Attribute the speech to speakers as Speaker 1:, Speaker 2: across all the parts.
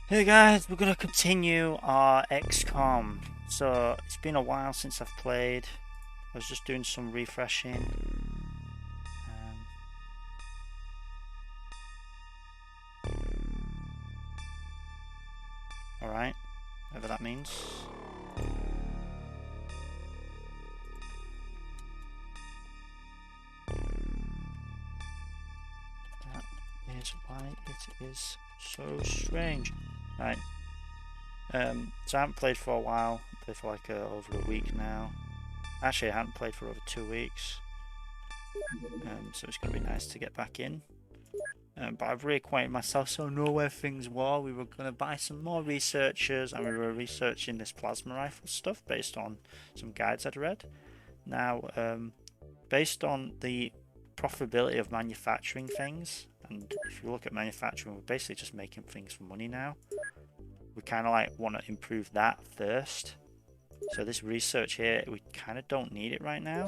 Speaker 1: Hey guys, we're gonna continue our XCOM. So it's been a while since I've played. I was just doing some refreshing. Alright, whatever that means. That is why it is so strange. Right. So I haven't played for a while. I played for like over a week now. Actually, I haven't played for over 2 weeks. So it's gonna be nice to get back in. But I've reacquainted myself, so I know where things were. We were going to buy some more researchers, and we were researching this plasma rifle stuff based on some guides I'd read. Now, based on the profitability of manufacturing things, and if you look at manufacturing, we're basically just making things for money now. We kind of like want to improve that first. So this research here, we kind of don't need it right now.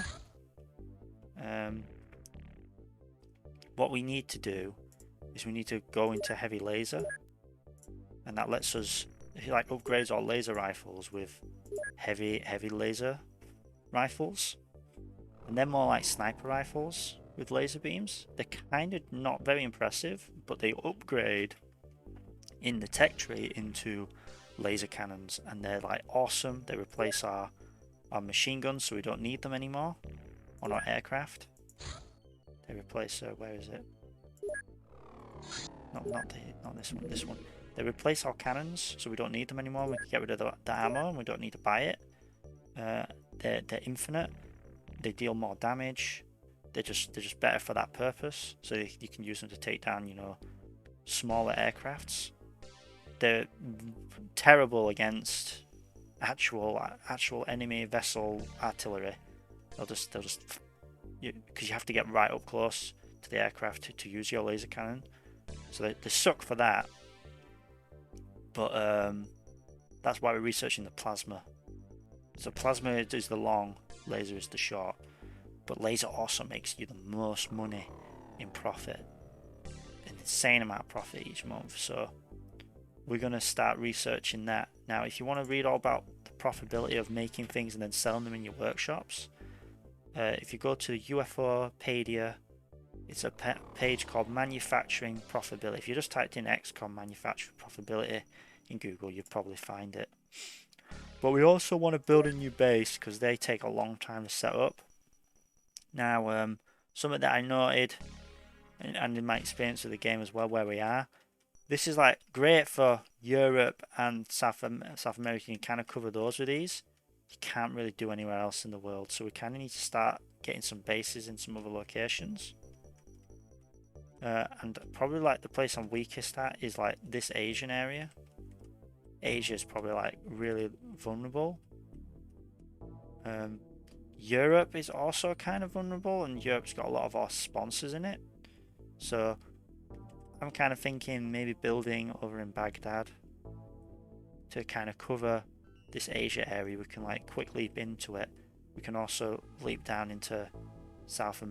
Speaker 1: What we need to do is we need to go into heavy laser, and that lets us like upgrades our laser rifles with heavy laser rifles, and they're more like sniper rifles with laser beams. They're kind of not very impressive, but they upgrade in the tech tree into laser cannons, and they're like awesome. They replace our machine guns, so we don't need them anymore on our aircraft. They replace where is it? Not this one. This one. They replace our cannons, so we don't need them anymore. We can get rid of the ammo, and we don't need to buy it. They're infinite. They deal more damage. They're just better for that purpose. So you can use them to take down, smaller aircrafts. They're terrible against actual enemy vessel artillery. They'll just because you have to get right up close to the aircraft to use your laser cannon. So they suck for that. But that's why we're researching the plasma. So plasma is the long, laser is the short. But laser also makes you the most money in profit. An insane amount of profit each month. So we're going to start researching that. Now, if you want to read all about the profitability of making things and then selling them in your workshops, if you go to UFOpedia, it's a page called Manufacturing Profitability. If you just typed in XCOM Manufacturing Profitability in Google, you'd probably find it. But we also want to build a new base because they take a long time to set up. Now, something that I noted, and in my experience with the game as well, where we are, this is like great for Europe and South America. You can kind of cover those with these. You can't really do anywhere else in the world, so we kind of need to start getting some bases in some other locations. And probably like the place I'm weakest at is like this Asian area. Asia is probably like really vulnerable. Europe is also kind of vulnerable, and Europe's got a lot of our sponsors in it. So I'm kind of thinking maybe building over in Baghdad to kind of cover this Asia area. We can like quick leap into it. We can also leap down into South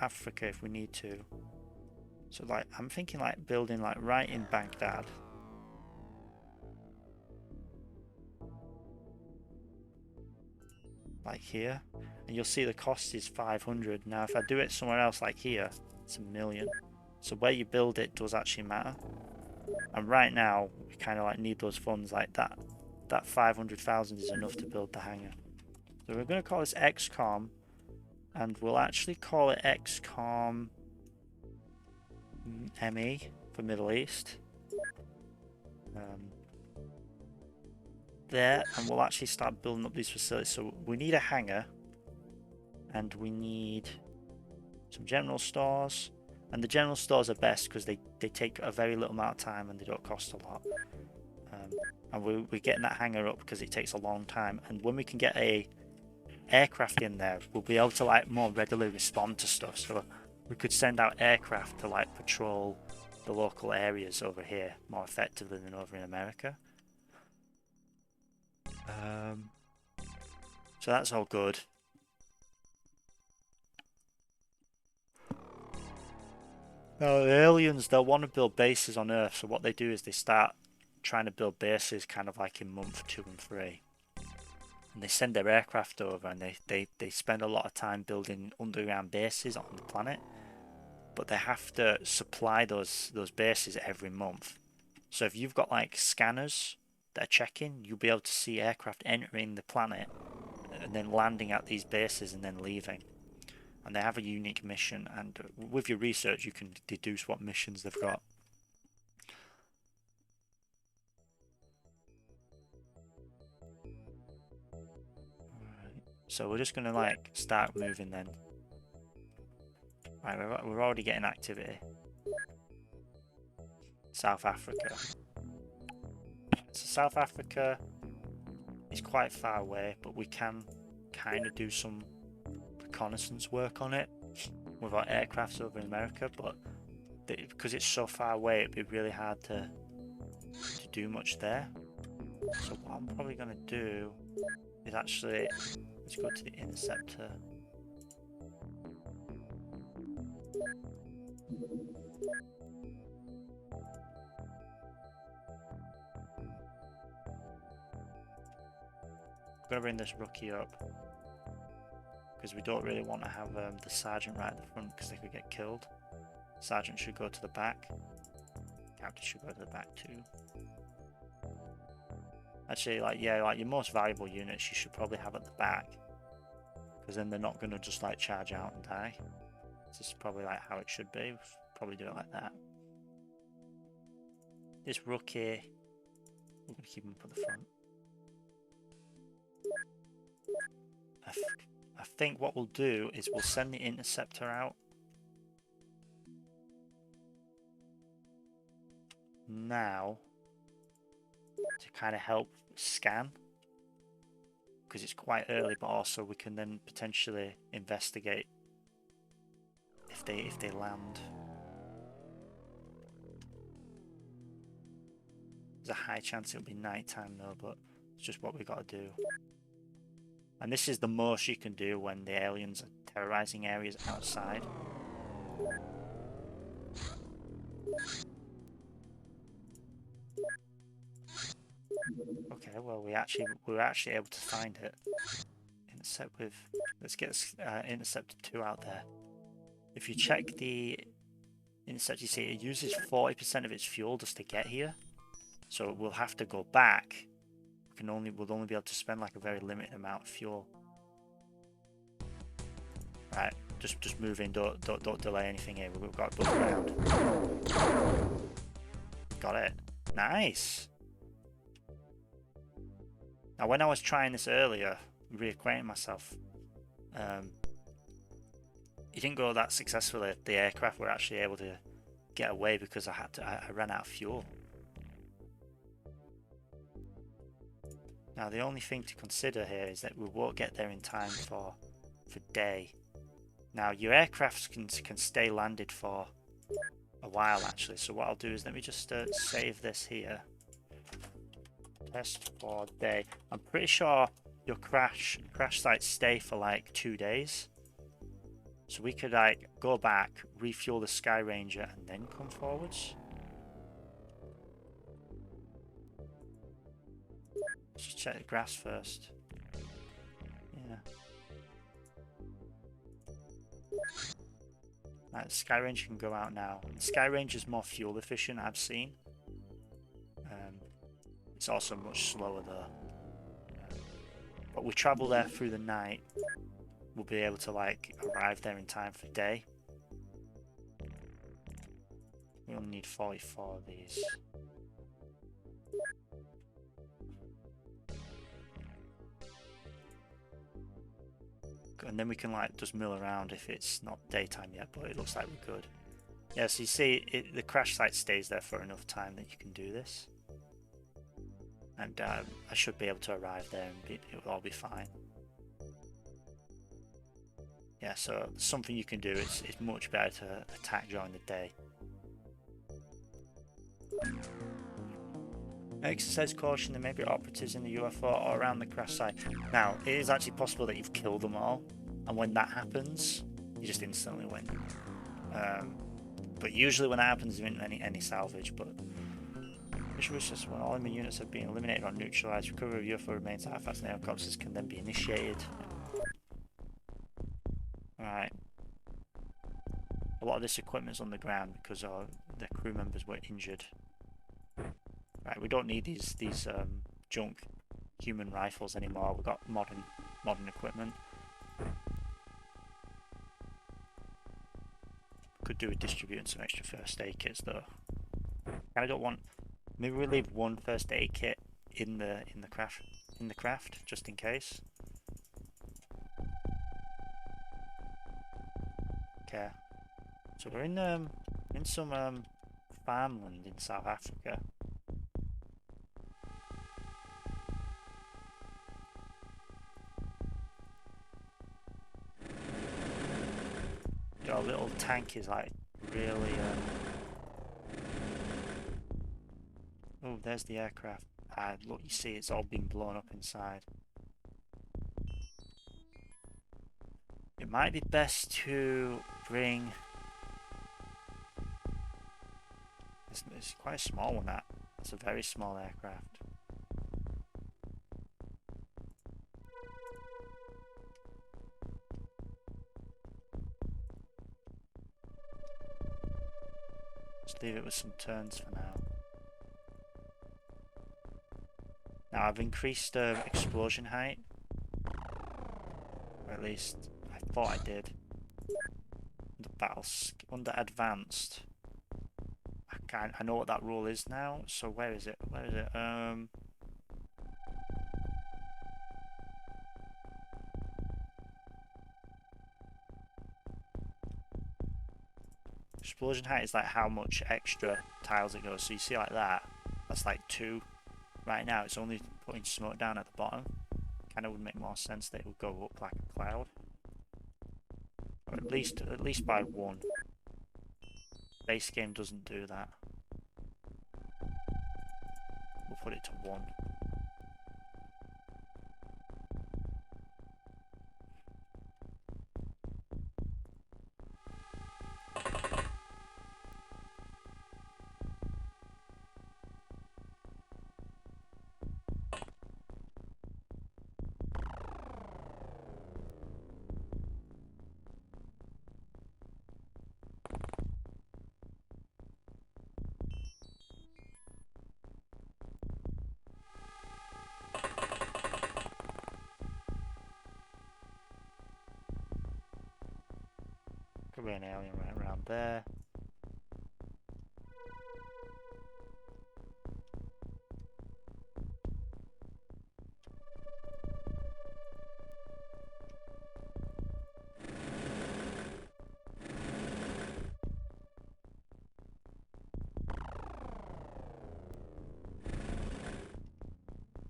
Speaker 1: Africa if we need to. So like I'm thinking like building like right in Baghdad. Like here, and you'll see the cost is 500. Now if I do it somewhere else like here, it's 1,000,000. So where you build it does actually matter. And right now we kind of like need those funds. Like that 500,000 is enough to build the hangar. So we're going to call this XCOM, and we'll actually call it XCOM ME for Middle East. There, and we'll actually start building up these facilities. So we need a hangar, and we need some general stores, and the general stores are best because they take a very little amount of time and they don't cost a lot. And we're getting that hangar up because it takes a long time, and when we can get a aircraft in there, we'll be able to like more readily respond to stuff. So we could send out aircraft to like patrol the local areas over here more effectively than over in America. So that's all good. Now, the aliens, they'll want to build bases on Earth, so what they do is they start trying to build bases kind of like in month 2 and 3. And they send their aircraft over and they spend a lot of time building underground bases on the planet. But they have to supply those bases every month. So if you've got like scanners that are checking, you'll be able to see aircraft entering the planet and then landing at these bases and then leaving. And they have a unique mission, and with your research you can deduce what missions they've got. Alright, so we're just gonna like start moving then. Right, we're already getting activity. South Africa. So South Africa is quite far away, but we can kind of do some reconnaissance work on it with our aircrafts over in America, but because it's so far away, it'd be really hard to do much there. So what I'm probably going to do is actually, let's go to the interceptor. I'm going to bring this rookie up because we don't really want to have the sergeant right at the front because they could get killed. Sergeant should go to the back. Captain should go to the back too. Actually, like, yeah, like your most valuable units you should probably have at the back, because then they're not going to just like charge out and die. This is probably like how it should be. Probably do it like that. This rookie, we're going to keep him up at the front. I think what we'll do is we'll send the interceptor out now to kind of help scan, because it's quite early, but also we can then potentially investigate if they land. There's a high chance it'll be nighttime though, but it's just what we got to do. And this is the most you can do when the aliens are terrorizing areas outside. Okay, well we were actually able to find it. Intercept with, let's get interceptor 2 out there. If you check the intercept, you see it uses 40% of its fuel just to get here. So we'll have to go back. We'll only be able to spend like a very limited amount of fuel. Right, just move in. Don't delay anything here. We've got to go around. Got it. Nice. Now, when I was trying this earlier, reacquainting myself, it didn't go that successfully. The aircraft were actually able to get away because I ran out of fuel. Now the only thing to consider here is that we won't get there in time for day. Now your aircrafts can stay landed for a while actually, so what I'll do is let me just save this here. Test for day. I'm pretty sure your crash sites stay for like 2 days. So we could like go back, refuel the Sky Ranger and then come forwards. Just check the grass first. Yeah. Right, the Sky Ranger can go out now. The Sky Ranger is more fuel efficient, I've seen. It's also much slower though. But we travel there through the night. We'll be able to like arrive there in time for day. We only need 44 of these. And then we can like just mill around if it's not daytime yet, but it looks like we're good. Yeah, so you see the crash site stays there for enough time that you can do this. And I should be able to arrive there and it will all be fine. Yeah, so something you can do, it's much better to attack during the day. Exercise caution, there may be operatives in the UFO or around the crash site. Now, it is actually possible that you've killed them all, and when that happens, you just instantly win. But usually when that happens, there isn't any salvage. But mission was when all enemy units have been eliminated or neutralized, recovery of UFO remains artifacts and helicopters can then be initiated. Alright. A lot of this equipment's on the ground because the crew members were injured. Right, we don't need these junk human rifles anymore. We've got modern equipment. Could do with distributing some extra first aid kits though. I don't want. Maybe we leave one first aid kit in the craft just in case. Okay. So we're in some farmland in South Africa. Our little tank is like really oh, there's the aircraft. Look, you see it's all been blown up inside. It might be best to bring... It's quite a small one, that. It's a very small aircraft. Just leave it with some turns for now. Now I've increased explosion height. Or at least I thought I did. Under advanced. I know what that rule is now. So where is it? Where is it? Explosion height is like how much extra tiles it goes. So you see like that. That's like 2. Right now it's only putting smoke down at the bottom. Kind of would make more sense that it would go up like a cloud. Or at least by 1. Base game doesn't do that. We'll put it to 1. Could be an alien right around there.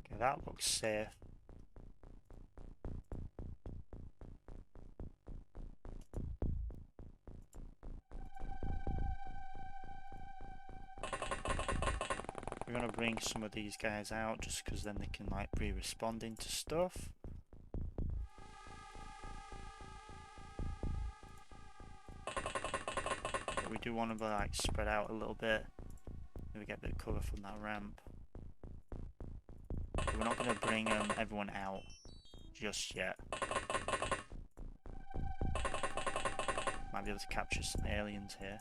Speaker 1: Okay, that looks safe. We're gonna bring some of these guys out just because then they can like be responding to stuff. But we do want to like spread out a little bit. Maybe get a bit of cover from that ramp. But we're not gonna bring everyone out just yet. Might be able to capture some aliens here.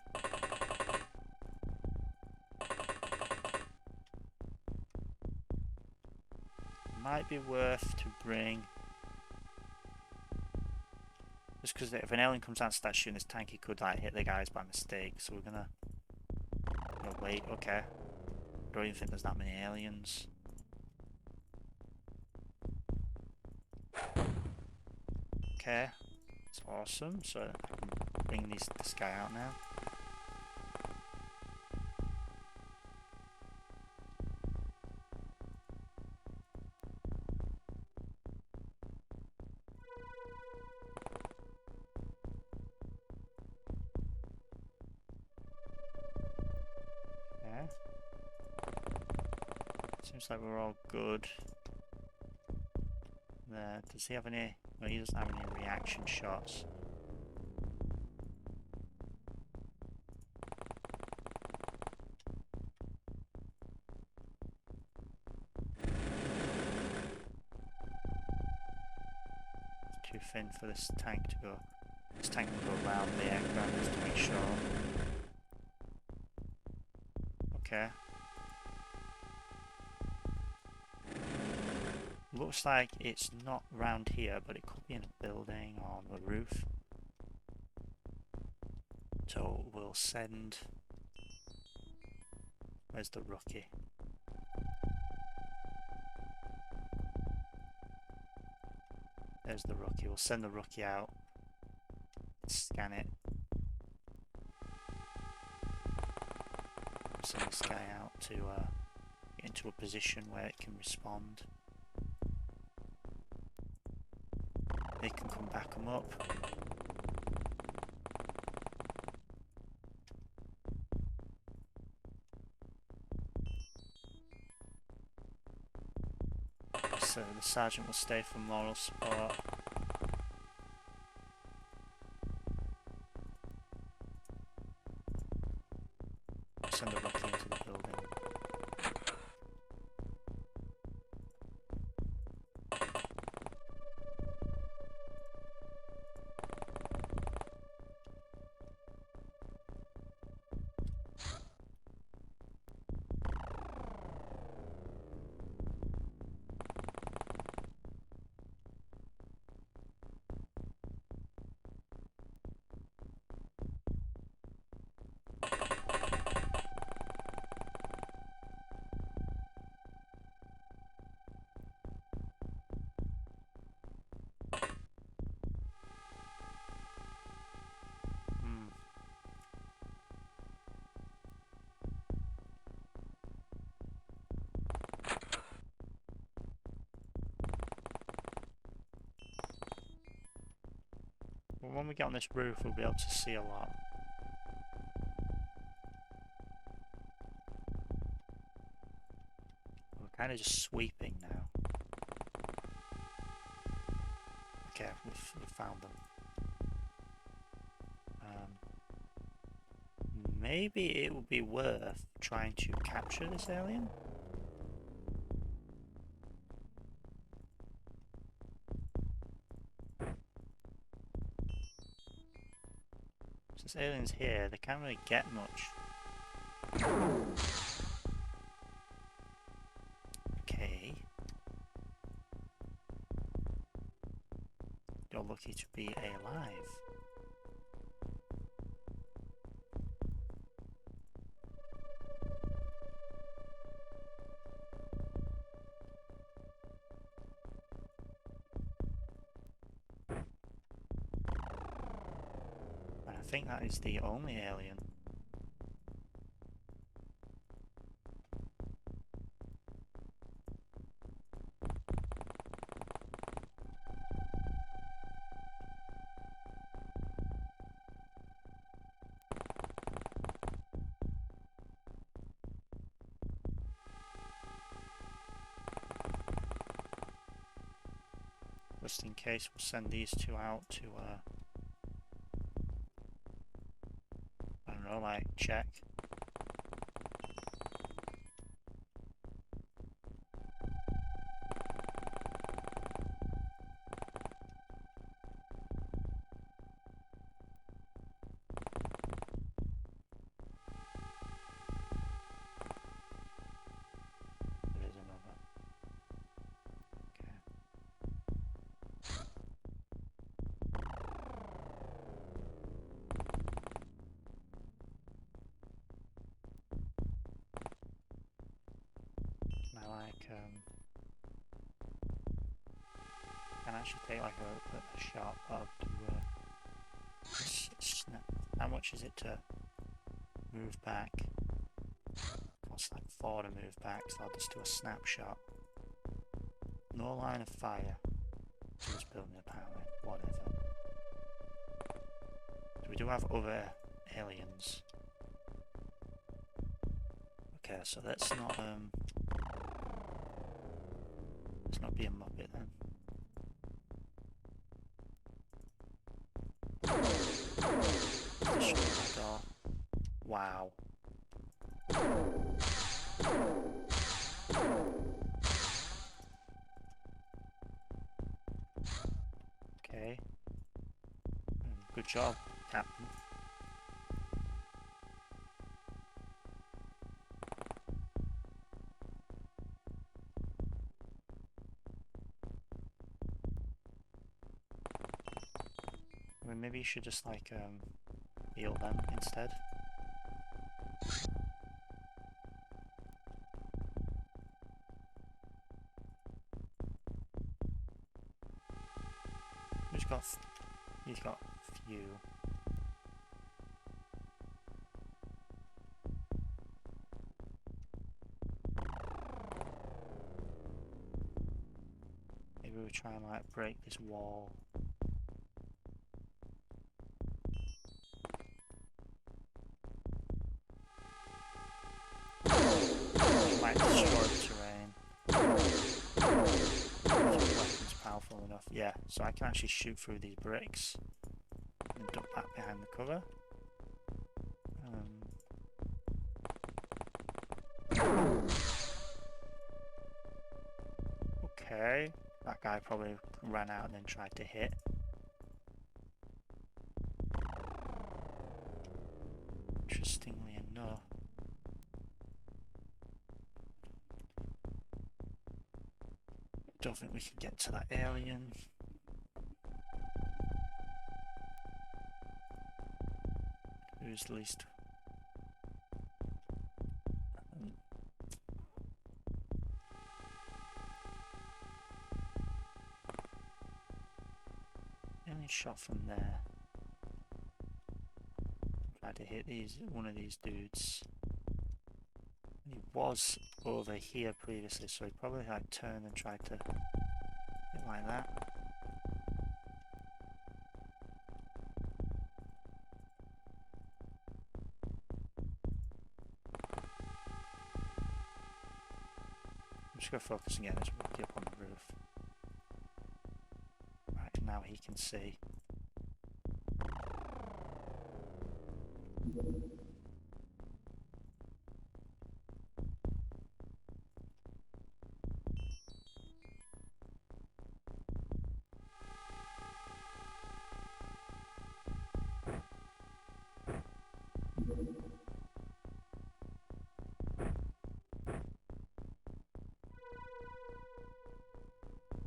Speaker 1: Might be worth to bring, just because if an alien comes out and starts shooting this tank, he could like hit the guys by mistake. So we're gonna wait. Okay, I don't even think there's that many aliens. Okay, it's awesome. So I can bring this guy out now. Seems like we're all good. There. Does he have any? No, he doesn't have any reaction shots. everything for this tank to go. This tank can go around the aircraft just to make sure. Okay. Looks like it's not round here, but it could be in a building or on the roof. So we'll send... Where's the rookie? There's the rookie. We'll send the rookie out. Scan it. Send this guy out to get into a position where it can respond. They can come back them up. So the sergeant will stay for moral support. Send the rookie into the building. When we get on this roof, we'll be able to see a lot. We're kind of just sweeping now. Okay, we've found them. Maybe it would be worth trying to capture this alien. Since aliens here, they can't really get much. Okay. You're lucky to be alive. I think that is the only alien. Just in case, we'll send these two out to I don't know, like check. There is another. Okay. Can actually take like a shot of snap. How much is it to move back? Costs like 4 to move back, so I'll just do a snapshot. No line of fire. So just building apparently, whatever. So we do have other aliens. Okay, so let's not be a muppet then. Shut the door. Wow. Okay. Good job, Captain. I mean, maybe you should just like heal them instead. He's got few. Maybe we'll try and like break this wall. Might destroy the terrain. Weapon's powerful enough. Yeah, so I can actually shoot through these bricks and duck back behind the cover. Okay, that guy probably ran out and then tried to hit. Interestingly enough. Don't think we can get to that alien. Who's the least? Only shot from there. Tried to hit one of these dudes. He was over here previously, so he probably had turned and tried to hit like that. I'm just going to focus again as we get up on the roof. Right, now he can see.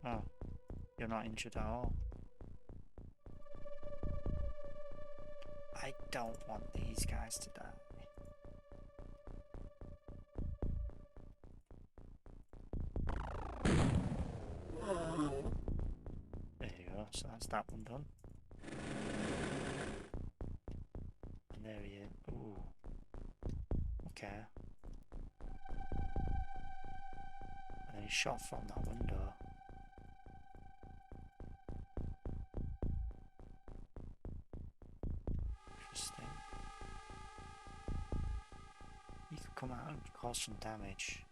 Speaker 1: Oh, you're not injured at all. I don't want these guys to die. There you go, so that's that one done. And there he is. Ooh. Okay. And then he shot from that window. Interesting. He could come out and cause some damage.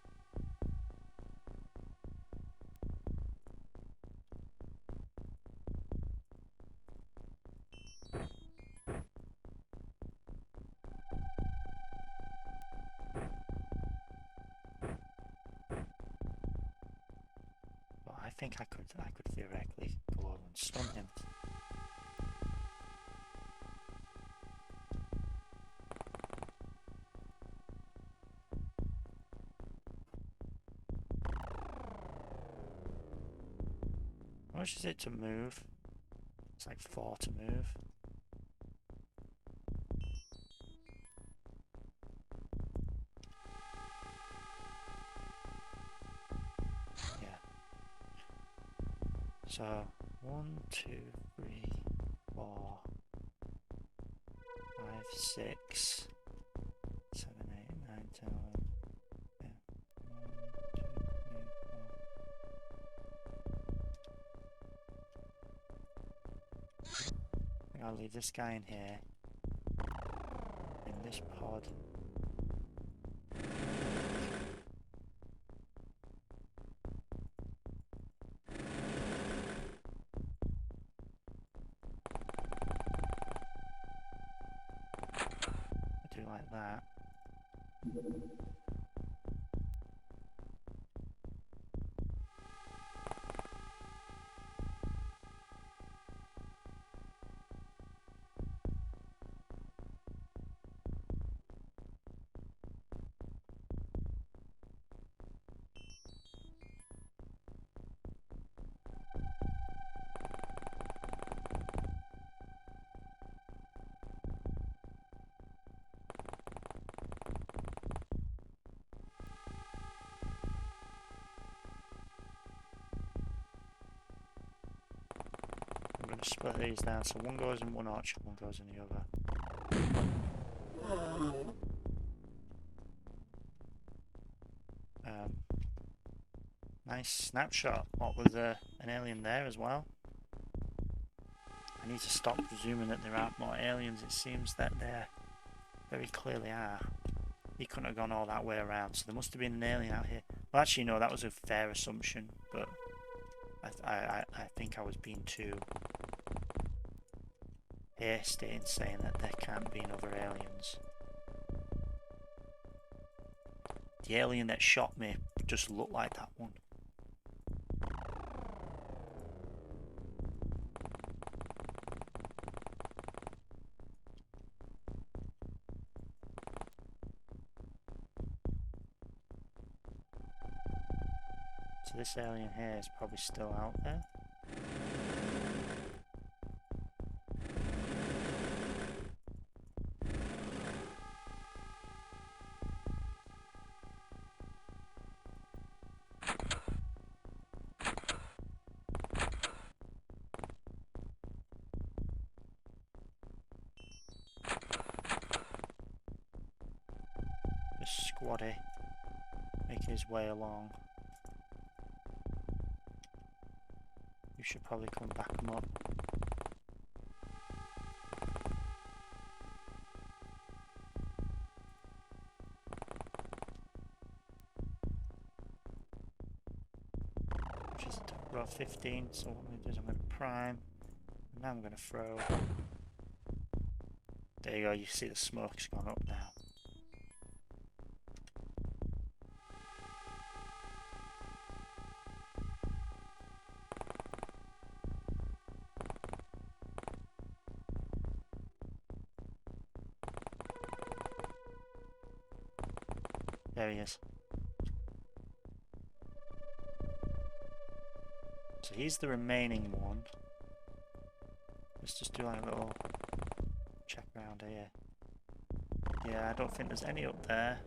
Speaker 1: I think I could theoretically go over and stun him. How much is it to move? It's like 4 to move. So 1, 2, 3, 4, 5, 6, 7, 8, 9, 10, 11. Yeah. 1, 2, 3, 4. I think I'll leave this guy in here. In this pod. Like that. going to split these down. So one goes in one orchard, one goes in the other. Nice snapshot. What was an alien there as well? I need to stop presuming that there aren't more aliens. It seems that there very clearly are. He couldn't have gone all that way around, so there must have been an alien out here. Well, actually, no, that was a fair assumption, but I think I was being too hasty in saying that there can't be other aliens. The alien that shot me just looked like that one. So this alien here is probably still out there. This squaddy making his way along. You should probably come back him up. Which is about 15, so what I'm going to do is I'm going to prime, and now I'm going to throw. There you go, you see the smoke's gone up now. There he is. So he's the remaining one. Let's just do like a little check around here. Yeah, I don't think there's any up there.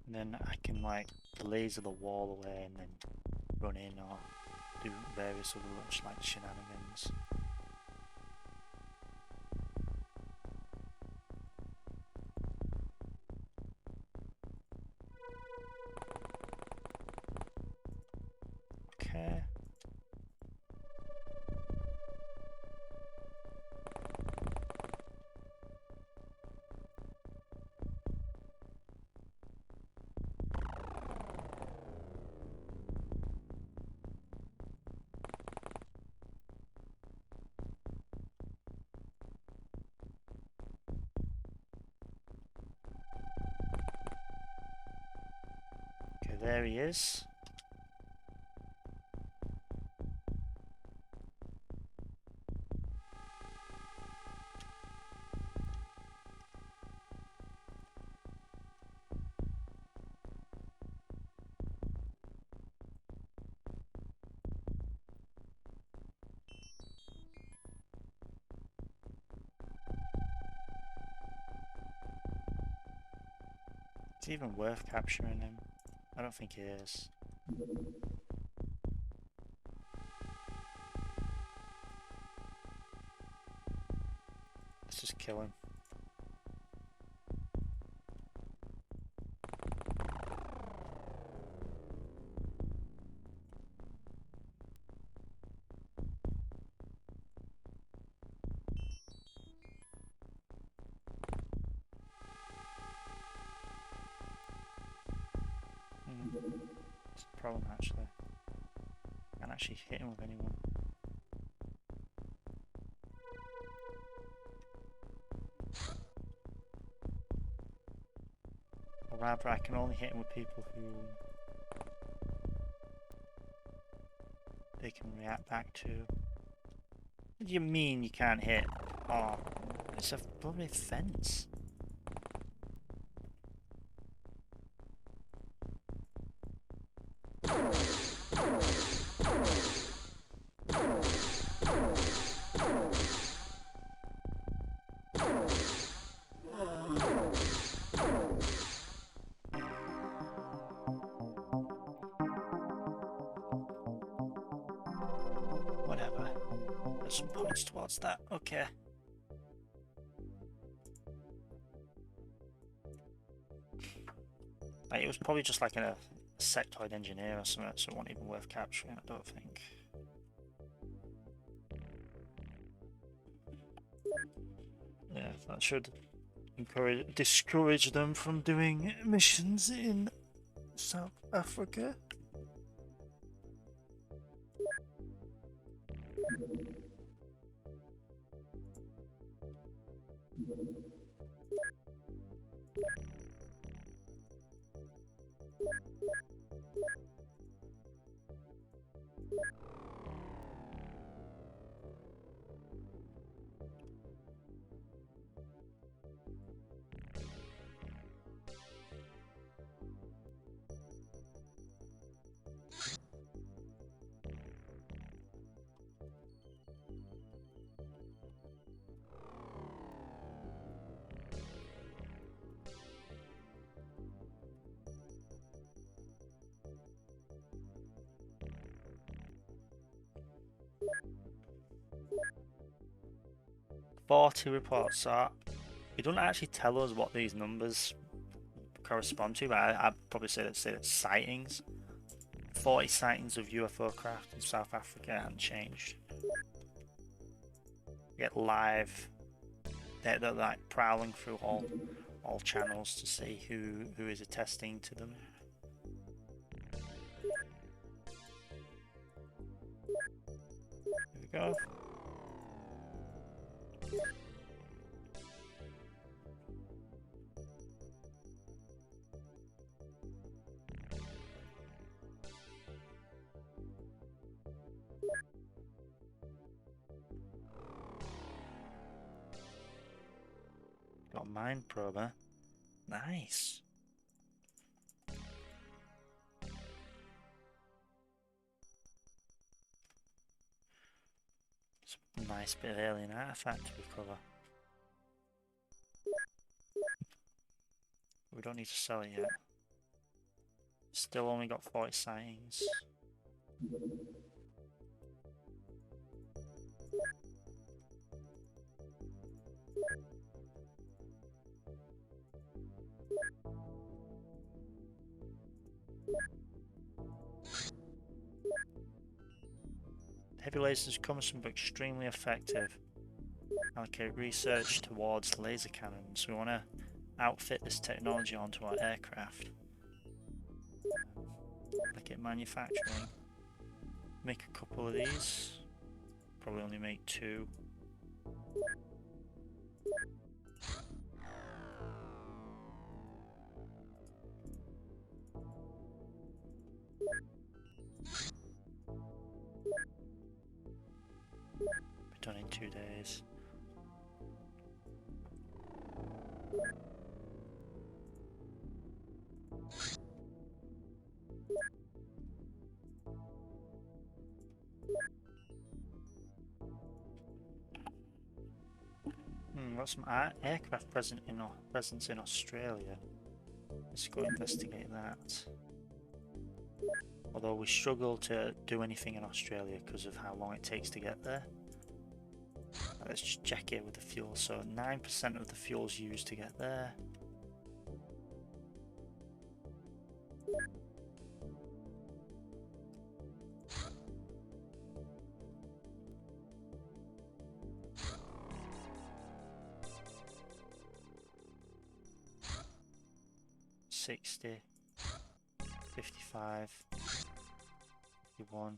Speaker 1: And then I can like laser the wall away and then run in or do various other little like shenanigans. Okay. Okay, there he is. It's even worth capturing him. I don't think it is. Let's just kill him. problem actually. Can't actually hit him with anyone. Or rather, I can only hit him with people who they can react back to. What do you mean you can't hit? Oh, it's a bloody fence. Whatever. There's some points towards that. Okay. Like, it was probably just like a sectoid engineer or something, so it wasn't even worth capturing, I don't think. Yeah, that should discourage them from doing missions in South Africa. "40 reports." So it doesn't actually tell us what these numbers correspond to, but I'd probably say it's sightings. 40 sightings of UFO craft in South Africa haven't changed. Get live. They're like prowling through all channels to see who is attesting to them. Here we go. Got a mind prober. Nice. It's a nice bit of alien artifact to recover. We don't need to sell it yet. Still only got 40 sightings. Heavy lasers cumbersome but extremely effective. Allocate research towards laser cannons. We want to outfit this technology onto our aircraft. Allocate manufacturing. Make a couple of these. Probably only make 2. Be done in 2 days. Got some aircraft presence in Australia. Let's go investigate that. Although we struggle to do anything in Australia because of how long it takes to get there. Let's just check it with the fuel. So 9% of the fuel's used to get there. $60, $55. 51.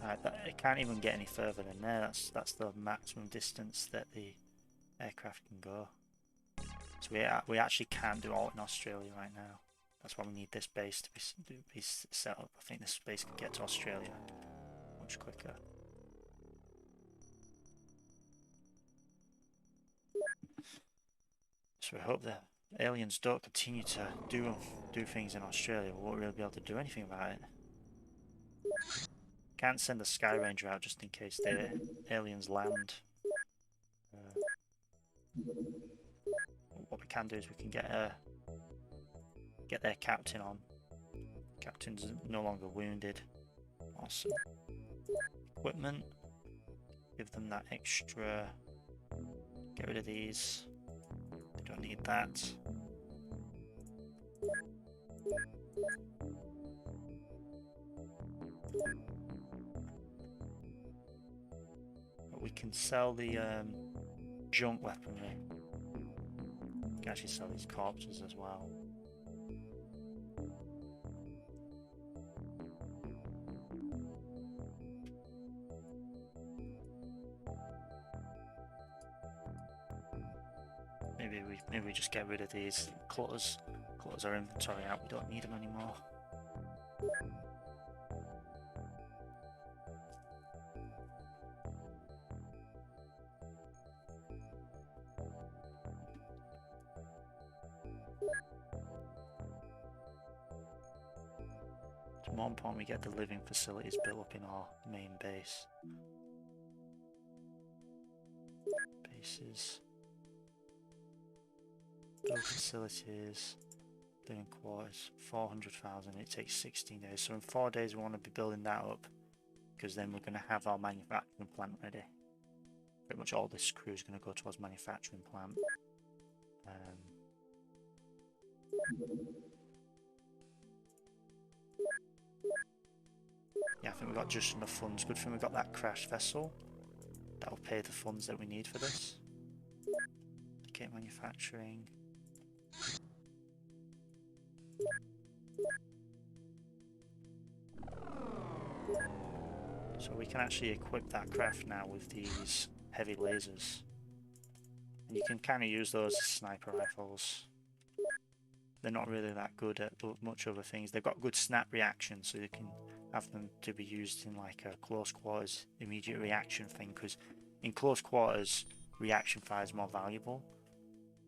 Speaker 1: Right, it can't even get any further than there. That's the maximum distance that the aircraft can go. So we actually can't do all in Australia right now. That's why we need this base to be set up. I think this base can get to Australia much quicker. So we hope that aliens don't continue to do things in Australia. We won't really be able to do anything about it. Can't send a Sky Ranger out just in case the aliens land. What we can do is we can get their captain on. Captain's no longer wounded. Awesome. Equipment. Give them that extra. Get rid of these. They don't need that. But we can sell the junk weaponry. We can actually sell these corpses as well. Maybe we just get rid of these clutters. Clutters our inventory out. We don't need them anymore. It's more important we get the living facilities built up in our main base. Bases. Build facilities, living quarters, 400,000, it takes 16 days. So in 4 days we want to be building that up, because then we're going to have our manufacturing plant ready. Pretty much all this crew is going to go towards manufacturing plant. Yeah, I think we've got just enough funds. Good thing we got that crash vessel. That'll pay the funds that we need for this. Okay, manufacturing. So we can actually equip that craft now with these heavy lasers. And you can kind of use those as sniper rifles. They're not really that good at much other things. They've got good snap reaction, so you can have them to be used in like a close quarters immediate reaction thing, because in close quarters reaction fire is more valuable,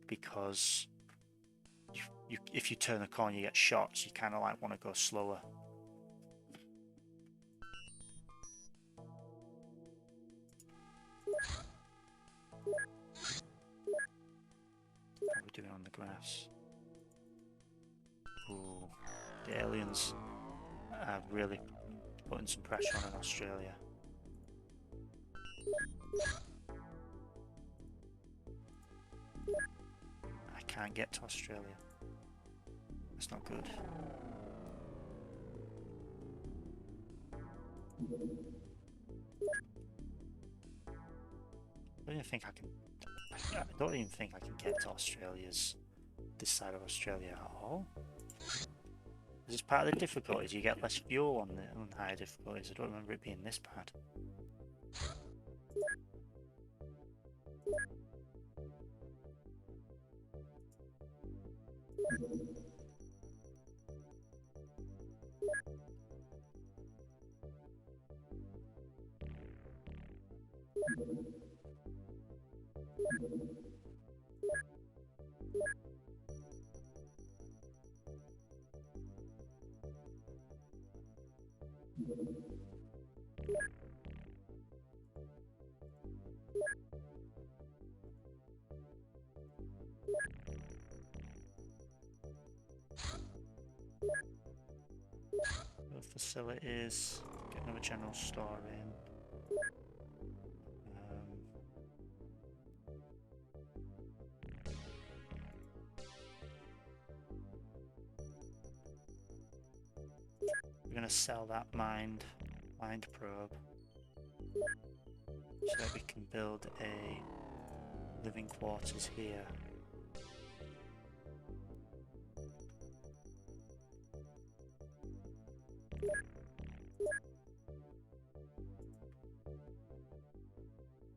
Speaker 1: because if you turn the corner you get shots, you kind of like want to go slower. What are we doing on the grass? Ooh, the aliens are really putting some pressure on in Australia. I can't get to Australia. That's not good. I don't even think I can get to this side of Australia at all. Is this part of the difficulties? You get less fuel on higher difficulties. I don't remember it being this bad. Facilities, get another general store in. We're gonna sell that mind probe so that we can build a living quarters here.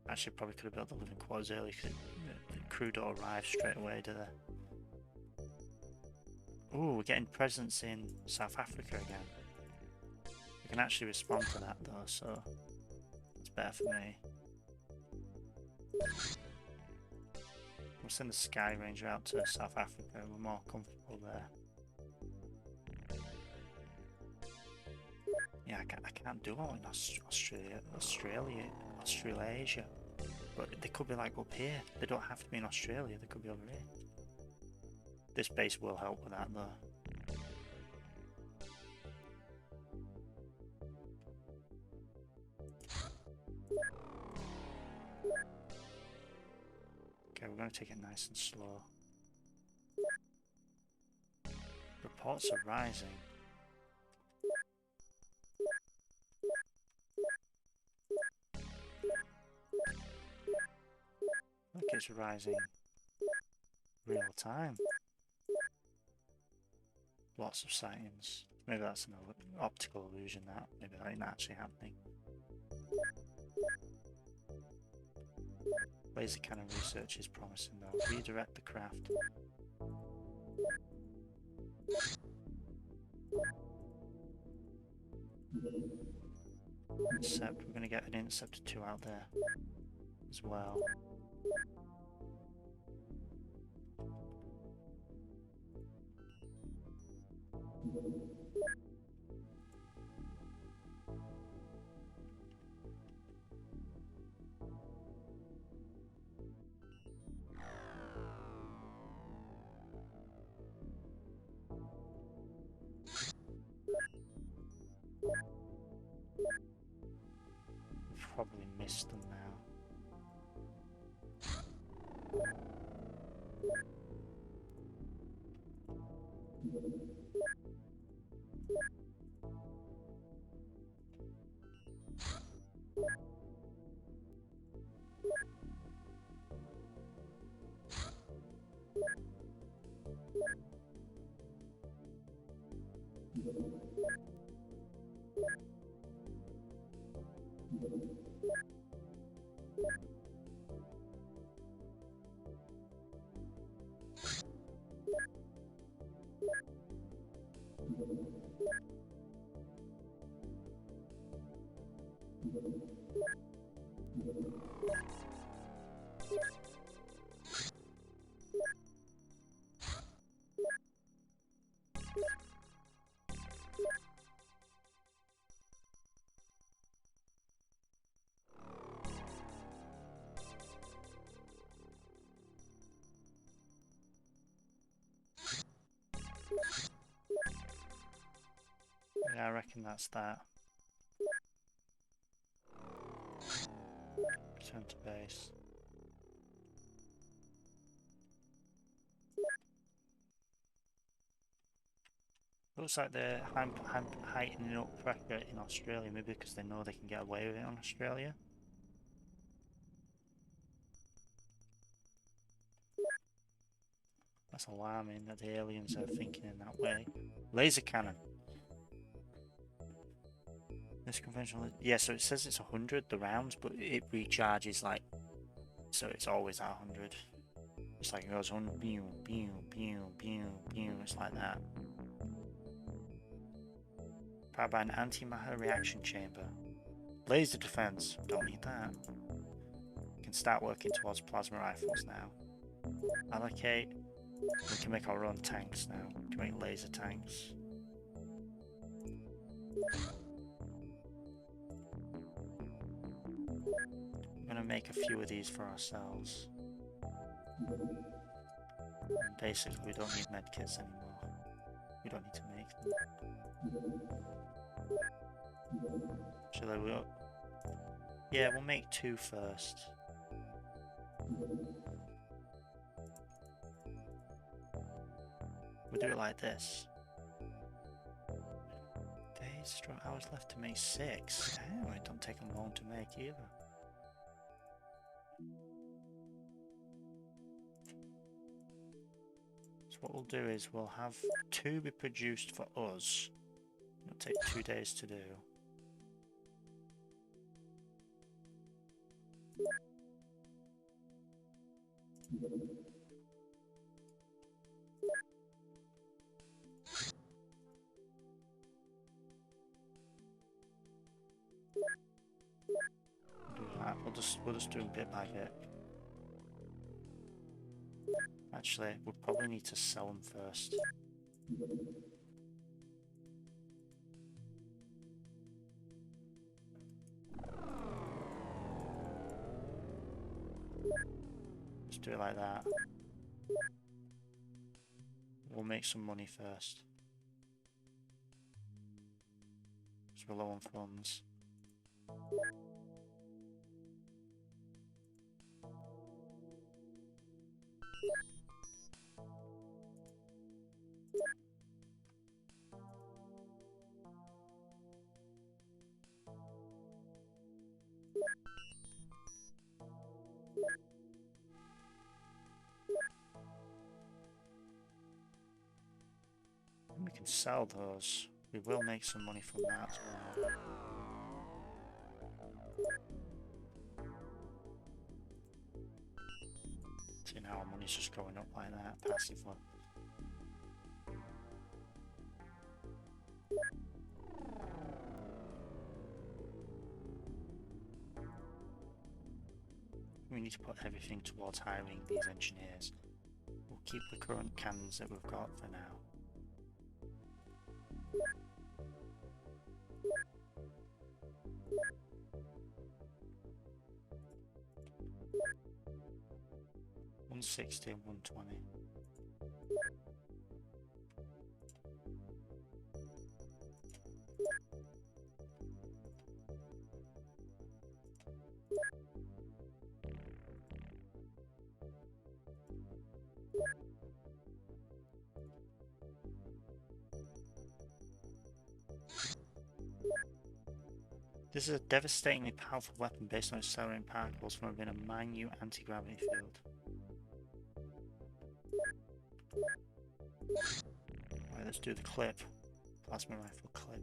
Speaker 1: Actually, probably could have built the living quarters early because the crew don't arrive straight away, do they? Ooh, we're getting presents in South Africa again. We can actually respond to that though, so it's better for me. We'll send the Sky Ranger out to South Africa, we're more comfortable there. Yeah, I can't do all in Australasia. But they could be like up here. They don't have to be in Australia, they could be over here. This base will help with that though. Okay, we're going to take it nice and slow. Reports are rising. Look, it's rising real time. Lots of sightings. Maybe that's an optical illusion, that. Maybe that ain't actually happening. Laser cannon research is promising though. Redirect the craft. Intercept. We're going to get an Interceptor 2 out there as well. Probably missed them now. Yeah, I reckon that's that. Return to base. Looks like they're heightening up pressure in Australia, maybe because they know they can get away with it in Australia. That's alarming that the aliens are thinking in that way. Laser cannon. This conventional, yeah, so it says it's 100 the rounds, but it recharges like, so it's always at 100. It's like it goes on, pew, pew, pew, pew, pew, it's like that. Powered by an antimatter reaction chamber. Laser defense, don't need that. We can start working towards plasma rifles now. Allocate. We can make our own tanks now. We can make laser tanks. I'm gonna make a few of these for ourselves. And basically, we don't need medkits anymore. We don't need to make them. Shall I? Yeah, we'll make 2 first. We'll do it like this. Days, strong hours left to make 6. Damn, it don't take them long to make either. So what we'll do is we'll have 2 be produced for us. It'll take 2 days to do. Do that. We'll just do them bit by bit. Actually, we'll probably need to sell them first. Just do it like that. We'll make some money first. So we're low on funds. And we can sell those. We will make some money from that as well. See now our money's just going up like that, passively. We need to put everything towards hiring these engineers. We'll keep the current cannons that we've got for now. $160 and $120. This is a devastatingly powerful weapon based on accelerating particles from within a minute anti-gravity field. Right, let's do the clip. Plasma rifle clip.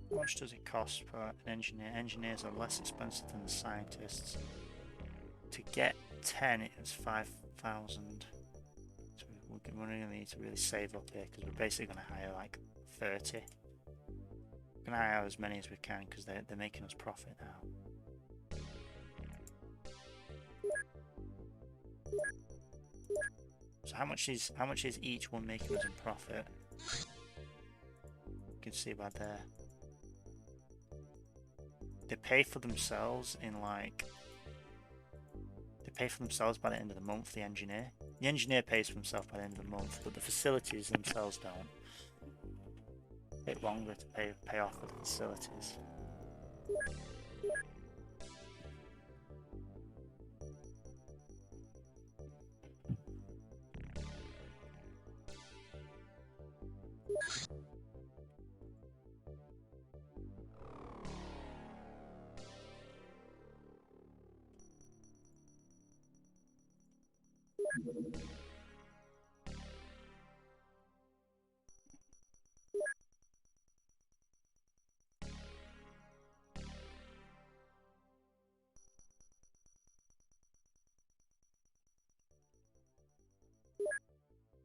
Speaker 1: How much does it cost per an engineer? Engineers are less expensive than the scientists. To get 10 it was 5,000. So we're going to need to really save up here because we're basically going to hire like 30. We're going to hire as many as we can because they're making us profit now. So how much is each one making us in profit? You can see by there. They pay for themselves in like... They pay for themselves by the end of the month, the engineer. The engineer pays for himself by the end of the month, but the facilities themselves don't. A bit longer to pay off the facilities.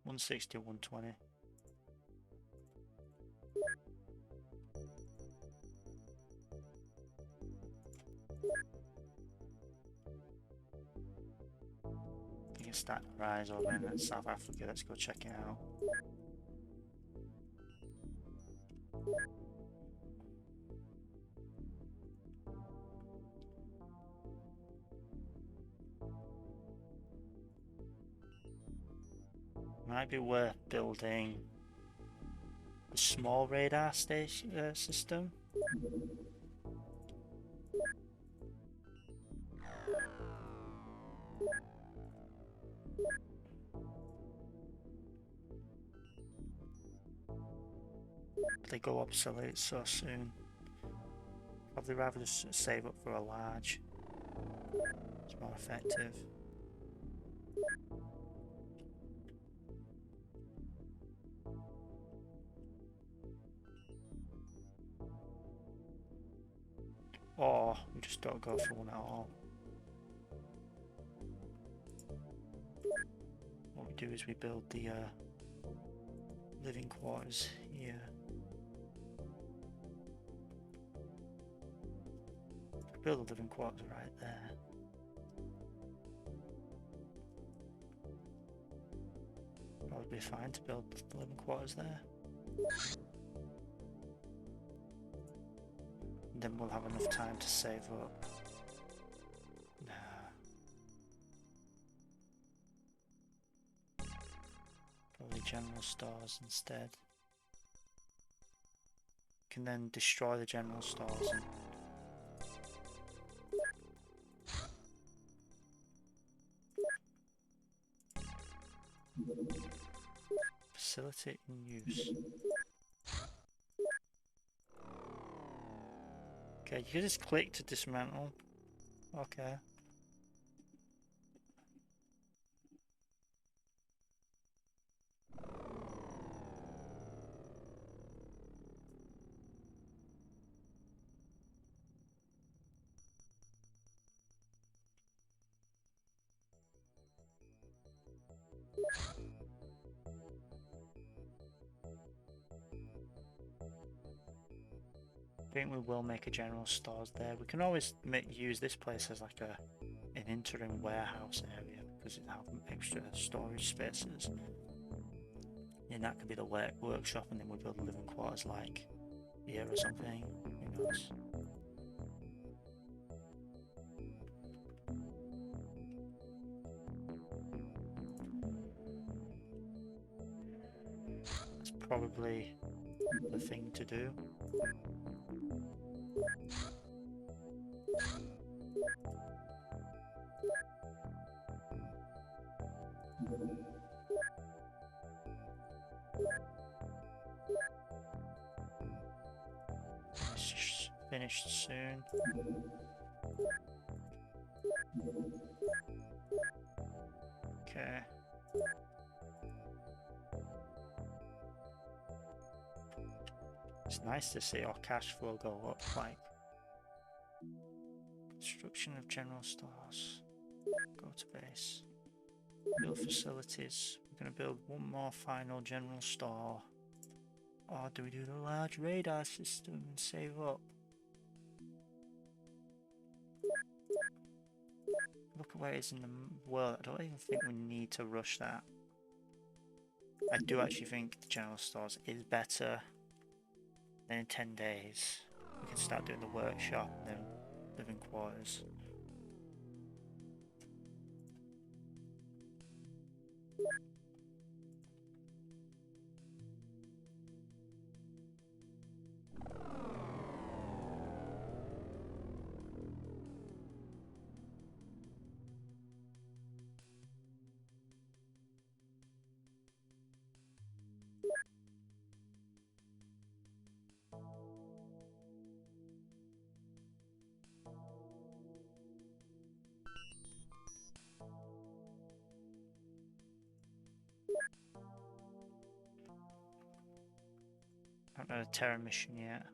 Speaker 1: $160, $120. I think it's starting to rise over in South Africa. Let's go check it out. Might be worth building a small radar station system. They go obsolete so soon. Probably rather just save up for a large. It's more effective. Or we just don't go for one at all. What we do is we build the living quarters here. Build the living quarters right there. Probably fine to build the living quarters there. And then we'll have enough time to save up. Nah. Probably general stores instead. Can then destroy the general stores and facility in use. Okay, you can just click to dismantle. Okay. I think we will make a general stores there. We can always use this place as like an interim warehouse area because it has extra storage spaces. And that could be the workshop, and then we build living quarters like here or something. Who knows? That's probably the thing to do. It's finished soon. Okay. It's nice to see our cash flow go up, like construction of general stores. Go to base. Build facilities. We're going to build one more final general store. Or do we do the large radar system and save up? Look at where it is in the world. I don't even think we need to rush that. I do actually think the general stores is better. Then in 10 days we can start doing the workshop and then living quarters. I haven't done a Terra mission yet.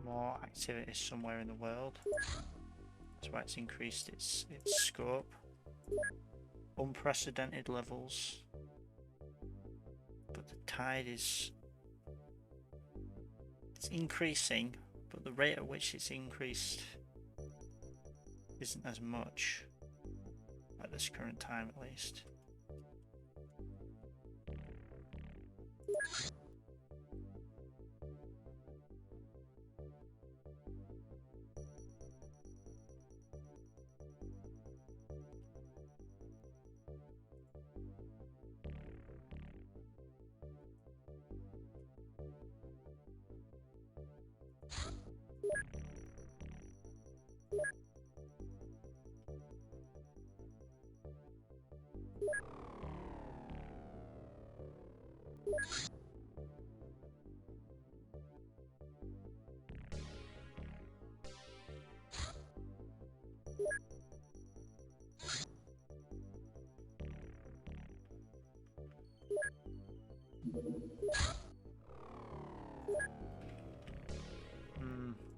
Speaker 1: More activities somewhere in the world. That's why it's increased its scope. Unprecedented levels. But the tide is... it's increasing, but the rate at which it's increased isn't as much at this current time, at least.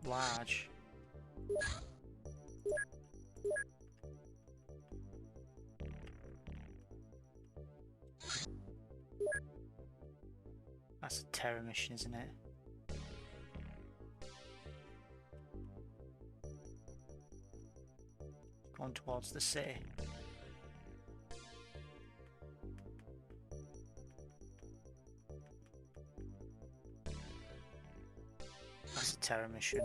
Speaker 1: Large. That's a terror mission, isn't it? Going towards the city. That's a terror mission.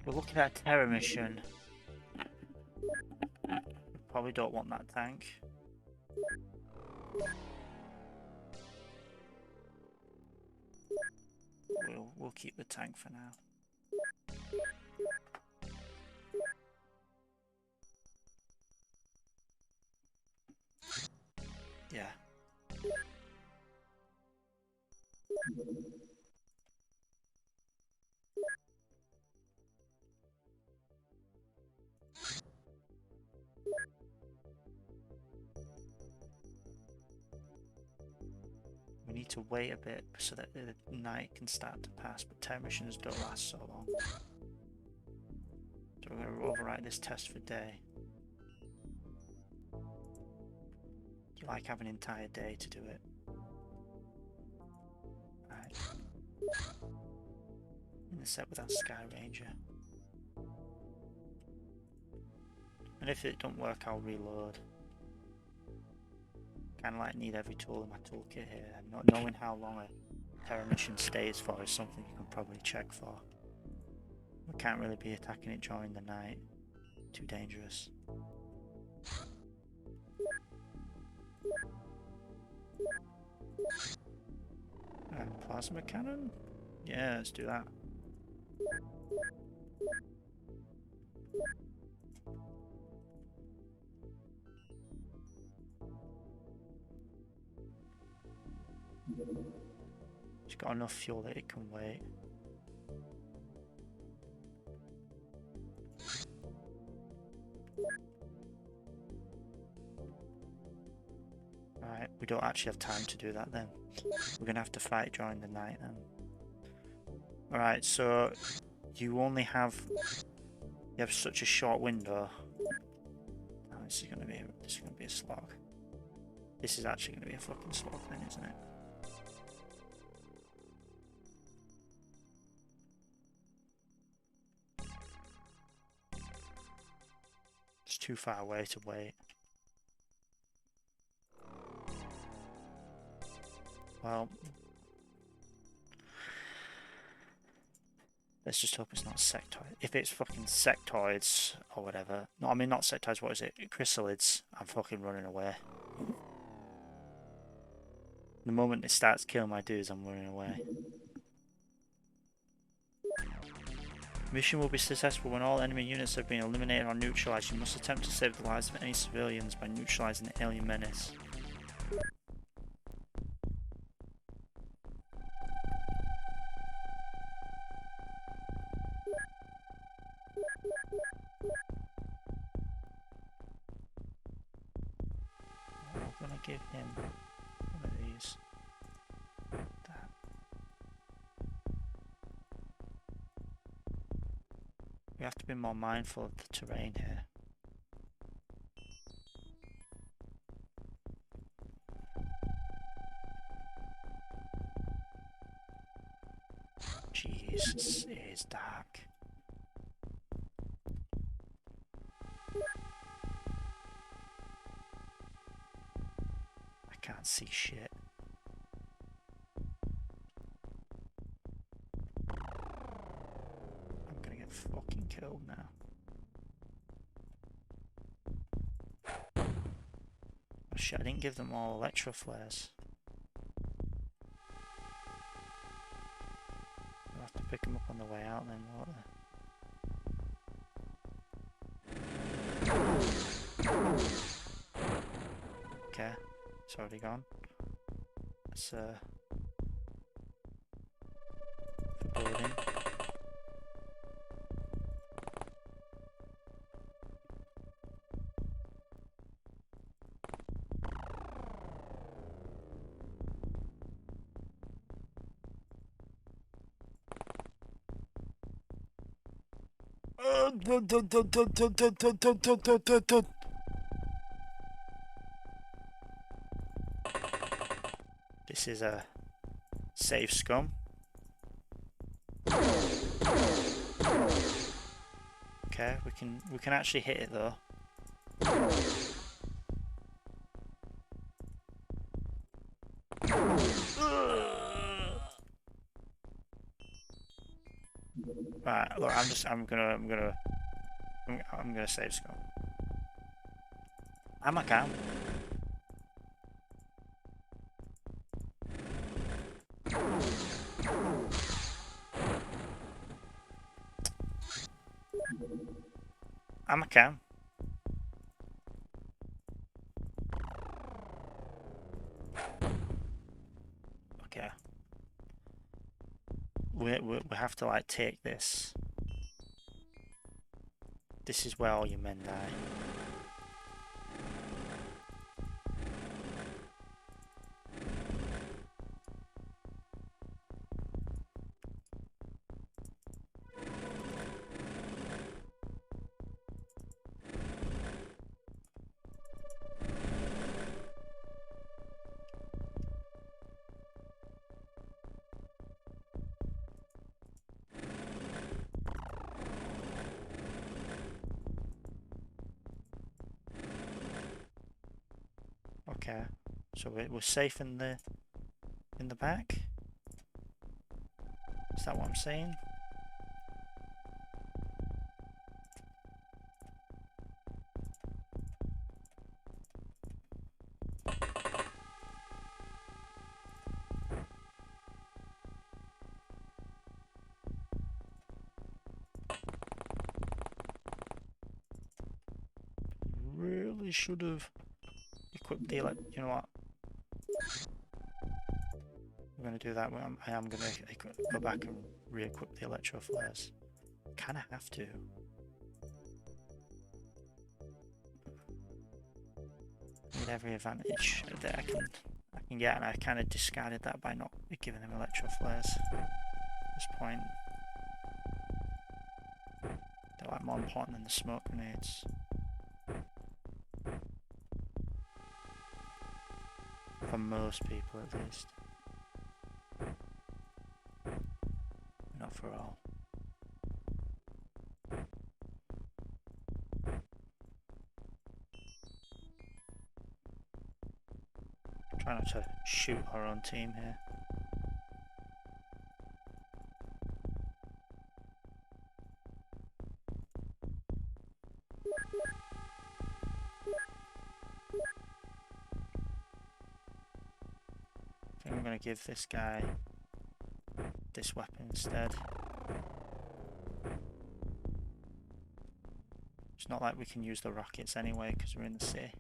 Speaker 1: We're looking at a terror mission. We probably don't want that tank. We'll keep the tank for now. Yeah. We need to wait a bit so that the night can start to pass, but terror missions don't last so long. So we're going to overwrite this test for day. You like having an entire day to do it. Right. In the set with our Sky Ranger. And if it don't work, I'll reload. Kind of like need every tool in my toolkit here. And not knowing how long a terror mission stays for is something you can probably check for. We can't really be attacking it during the night. Too dangerous. Plasma cannon? Yeah, let's do that. It's got enough fuel that it can wait. Right, we don't actually have time to do that then. We're gonna have to fight during the night then. Alright, so you only have such a short window. Oh, this is gonna be a slog. This is actually gonna be a fucking slog then, isn't it? It's too far away to wait. Well, let's just hope it's not sectoid. If it's fucking sectoids or whatever. No, I mean not sectoids, what is it? Chrysalids. I'm fucking running away. The moment it starts killing my dudes, I'm running away. Mission will be successful when all enemy units have been eliminated or neutralized. You must attempt to save the lives of any civilians by neutralizing the alien menace. I'm gonna give him one of these. That. We have to be more mindful of the terrain here. Jesus, it is dark. I can't see shit. I'm gonna get fucking killed now. shit, I didn't give them all electro flares. I'll have to pick them up on the way out then, won't I? Okay, it's already gone. That's for building. This is a save scum. Okay, we can actually hit it though. Right, look, I'm gonna save scum. I'm a cam. I'm a cam. Okay. We have to like take this. This is where all your men die. Okay, so we're safe in the back. Is that what I'm saying? Really should have equipped the you know what? I'm going to do that. I am going to go back and re-equip the electro flares. Kind of have to. Need every advantage that I can get, and I kind of discarded that by not giving them electro flares at this point. They're like more important than the smoke grenades. For most people at least. Not for all. Try not to shoot our own team here. I think I'm going to give this guy this weapon instead. It's not like we can use the rockets anyway because we're in the city.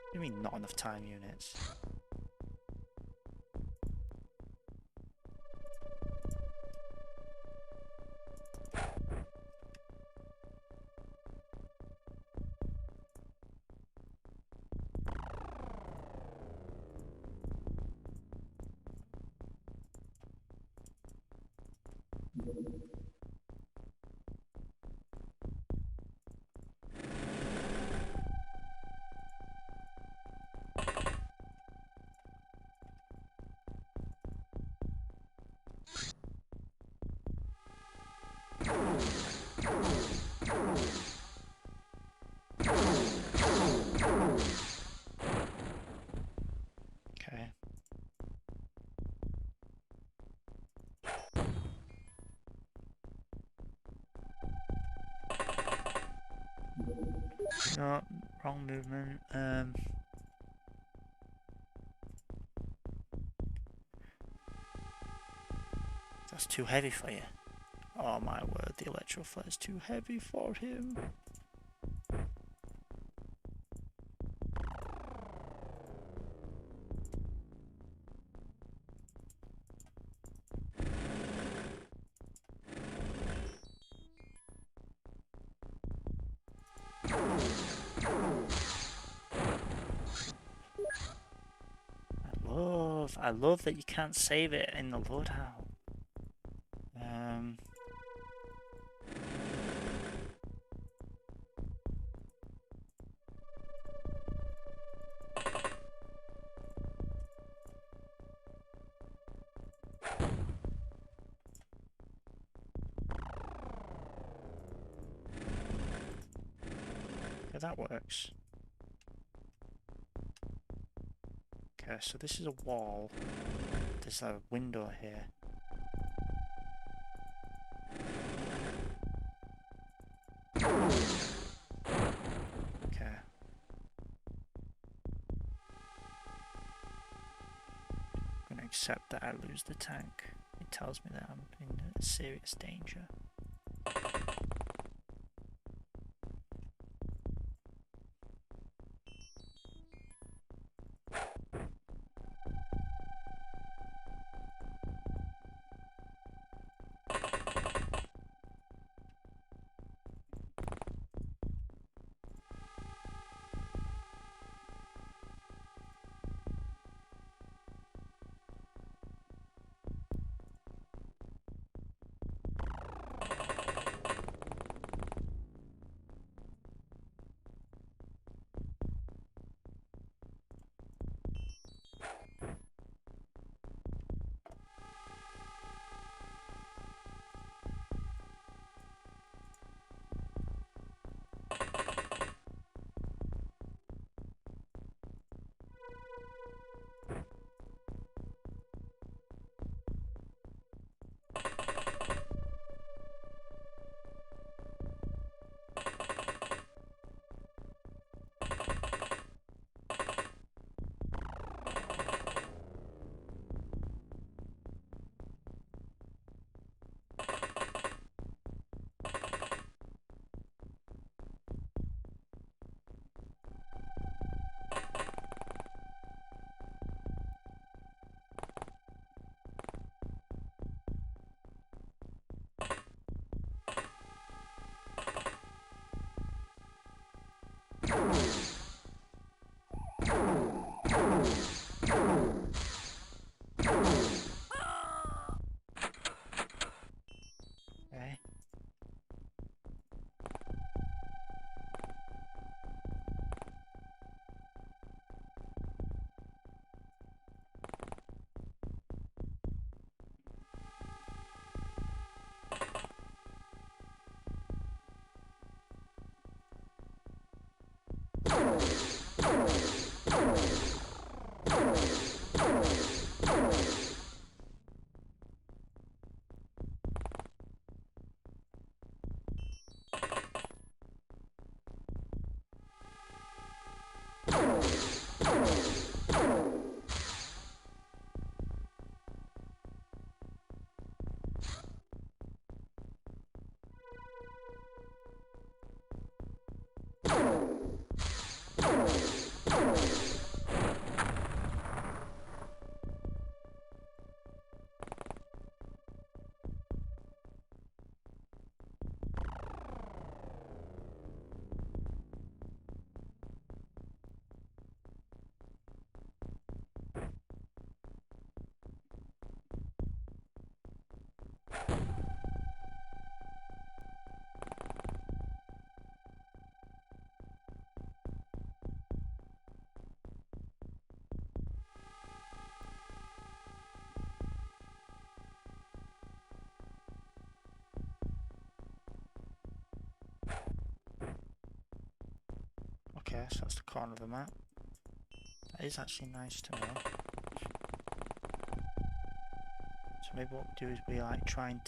Speaker 1: What do you mean not enough time units? No, wrong movement. That's too heavy for you. Oh my word, the electro flare is too heavy for him. I love that you can't save it in the loadout. Yeah, that works. Okay, so this is a wall. There's a window here. Okay. I'm gonna accept that I lose the tank. It tells me that I'm in serious danger. Okay. Okay, so that's the corner of the map. That is actually nice to know. So maybe what we do is we like try and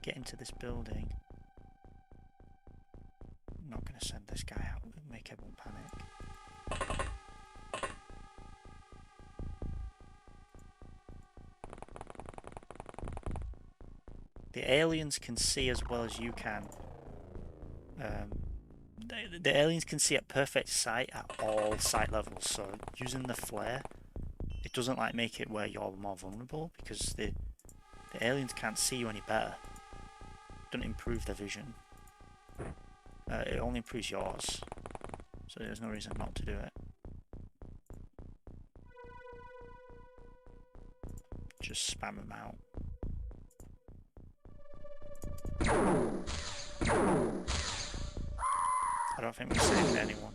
Speaker 1: get into this building. I'm not going to send this guy out The aliens can see as well as you can. The aliens can see at perfect sight at all sight levels, so using the flare, it doesn't like make it where you're more vulnerable, because the aliens can't see you any better. It doesn't improve their vision. It only improves yours, so there's no reason not to do it. Just spam them out. I don't think we're saving anyone.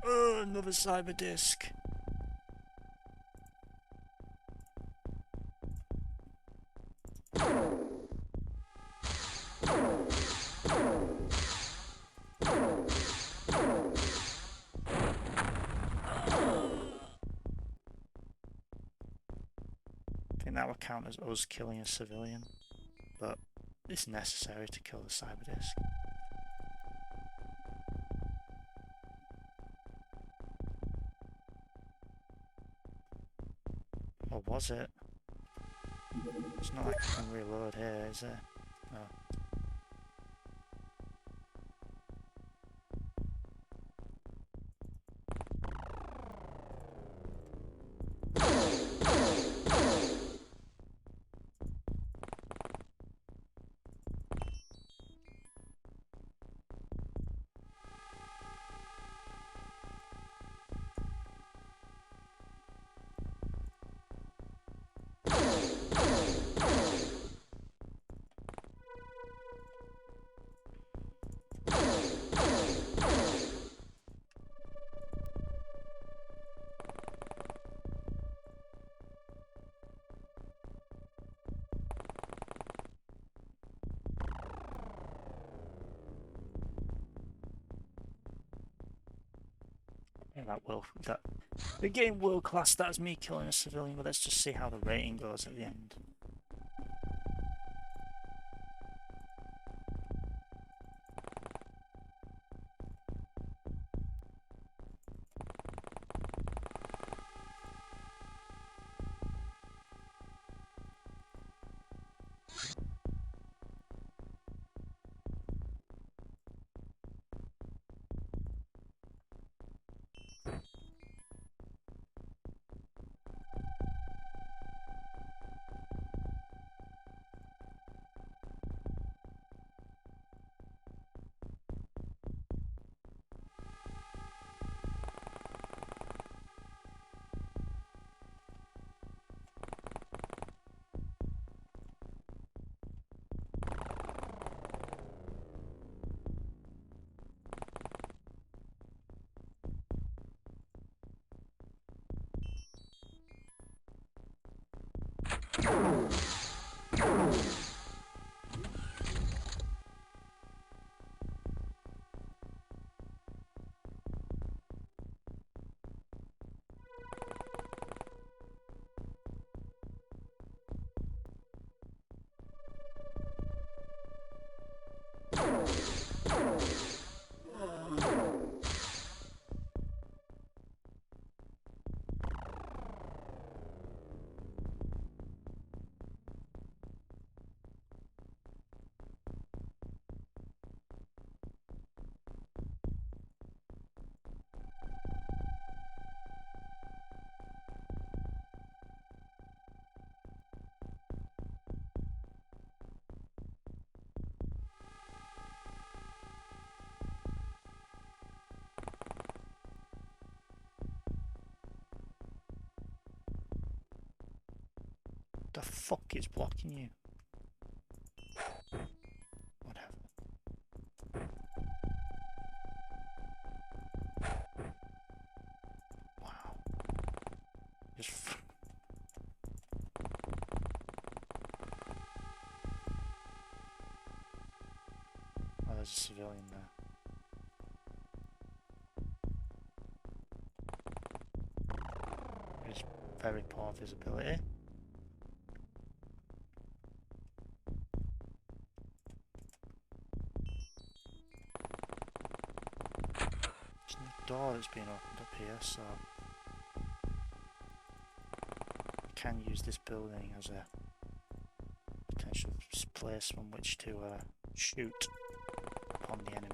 Speaker 1: Oh, another cyber disc. I think that would count as us killing a civilian, but it's necessary to kill the cyber disc. Or was it? It's not like I can reload here, is it? No. Yeah, the game will class that as me killing a civilian, but let's just see how the rating goes at the end. The fuck is blocking you? Whatever. Wow. Just oh, there's a civilian there. very poor visibility. There's no door that's been opened up here, so we can use this building as a potential place from which to shoot upon the enemy.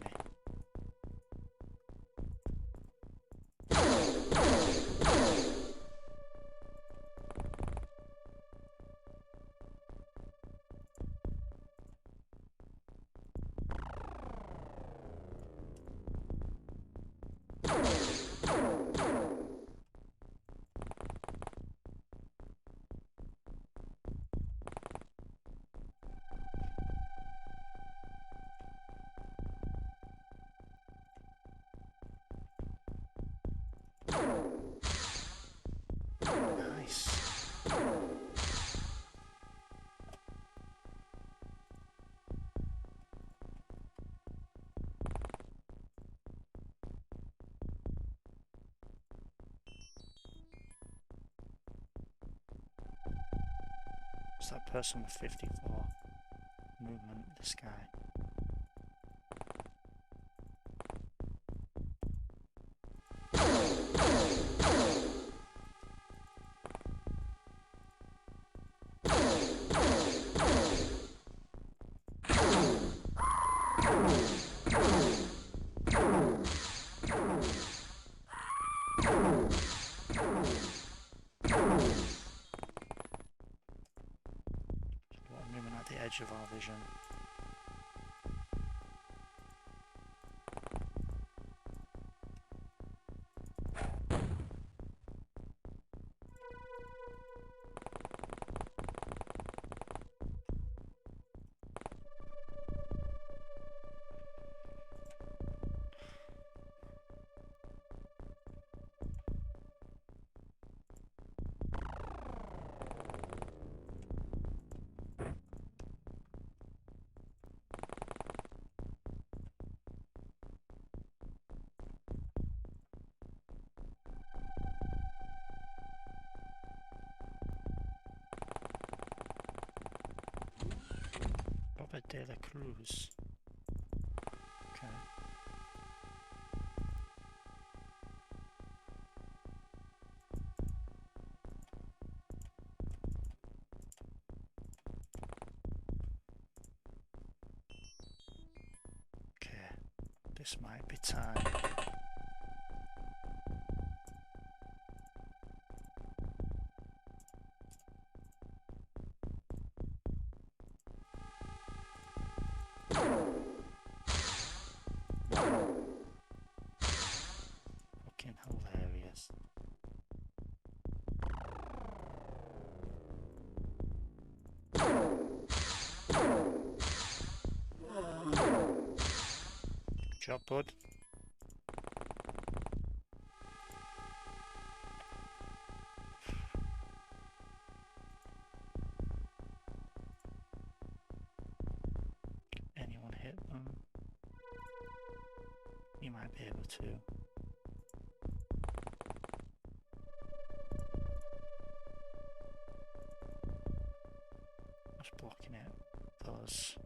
Speaker 1: It's that person with 54 movement, this guy. At the edge of our vision. De la Cruz. Okay. Okay. This might be time. Fucking hilarious. Good job, bud. Anyone hit them? You might be able to. Just blocking it. Those.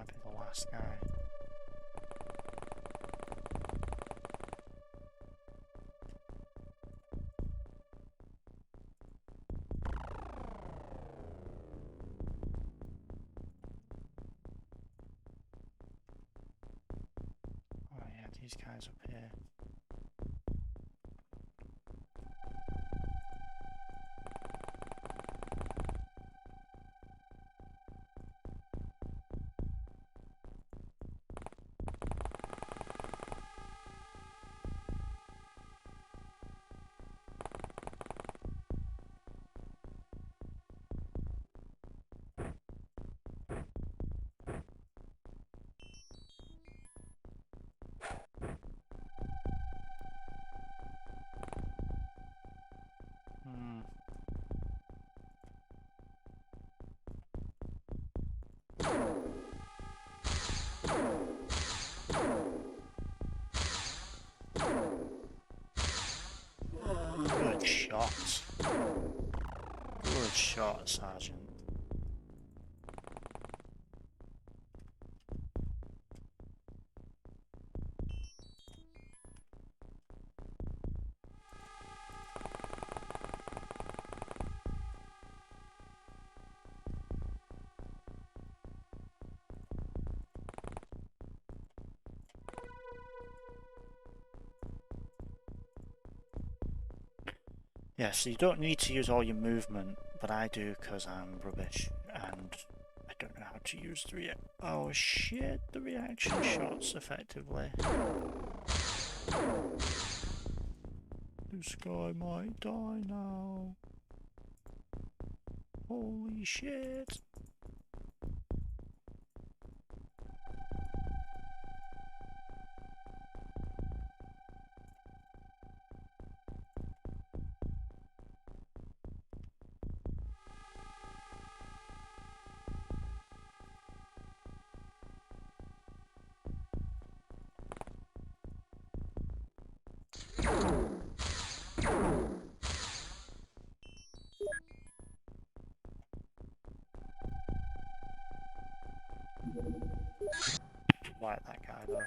Speaker 1: might be the last guy. Oh yeah, these guys up here. Good shot. Good shot, Sergeant. Yeah, so you don't need to use all your movement, but I do because I'm rubbish and I don't know how to use the oh shit, the reaction shots effectively. This guy might die now. Holy shit. Like that guy though.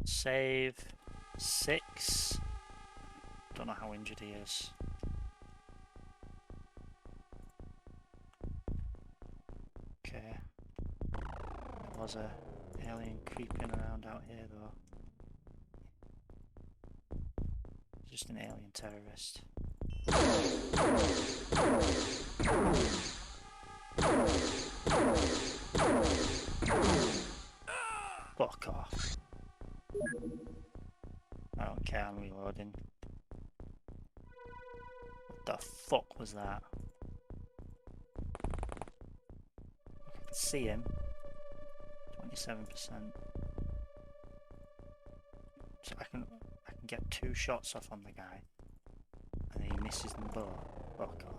Speaker 1: Save 6. Don't know how injured he is. Okay. There was a alien creeping around out here though. Just an alien terrorist. Fuck off. I don't care, I'm reloading. What the fuck was that? I can see him. 27%. So I can get 2 shots off on the guy. And then he misses them both. Fuck off.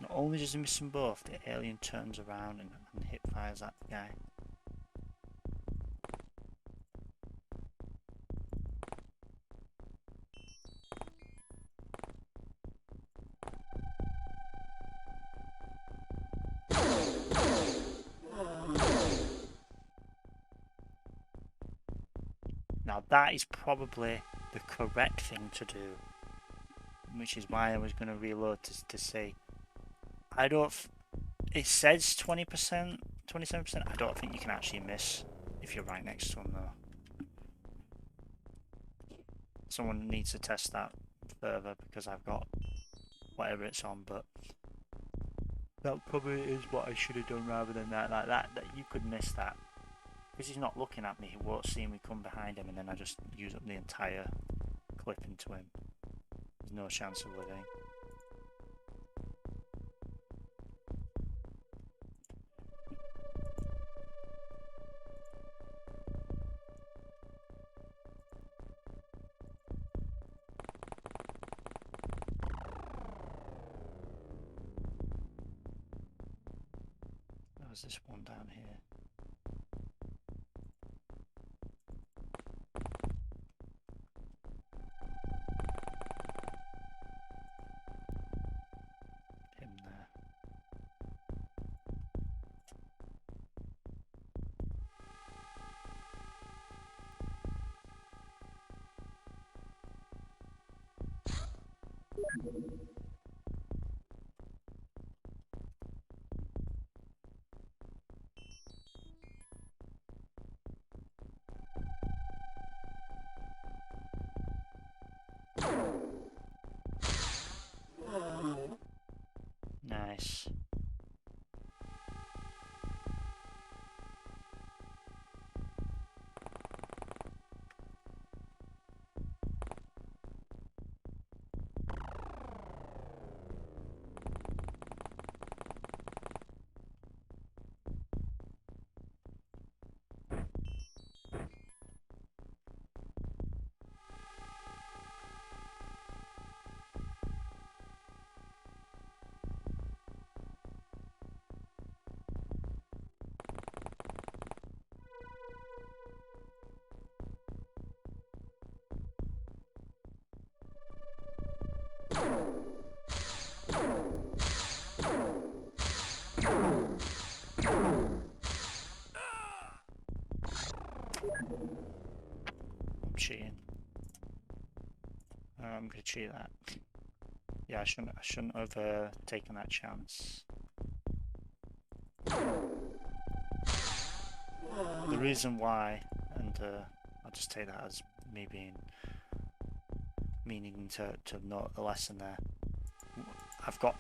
Speaker 1: Not only does he miss them both, the alien turns around and hip fires at the guy. Now that is probably the correct thing to do, which is why I was going to reload to see. I don't. It says 20%, 27%. I don't think you can actually miss if you're right next to him though. Someone needs to test that further because I've got whatever it's on, but that probably is what I should have done rather than that. Like that you could miss that. Because he's not looking at me, he won't see me come behind him and then I just use up the entire clip into him. There's no chance of living. There's this one down here. Him there. Nice. I'm cheating. I'm gonna cheat that. Yeah, I shouldn't have taken that chance. The reason why, and I'll just take that as me meaning to note the lesson there. I've got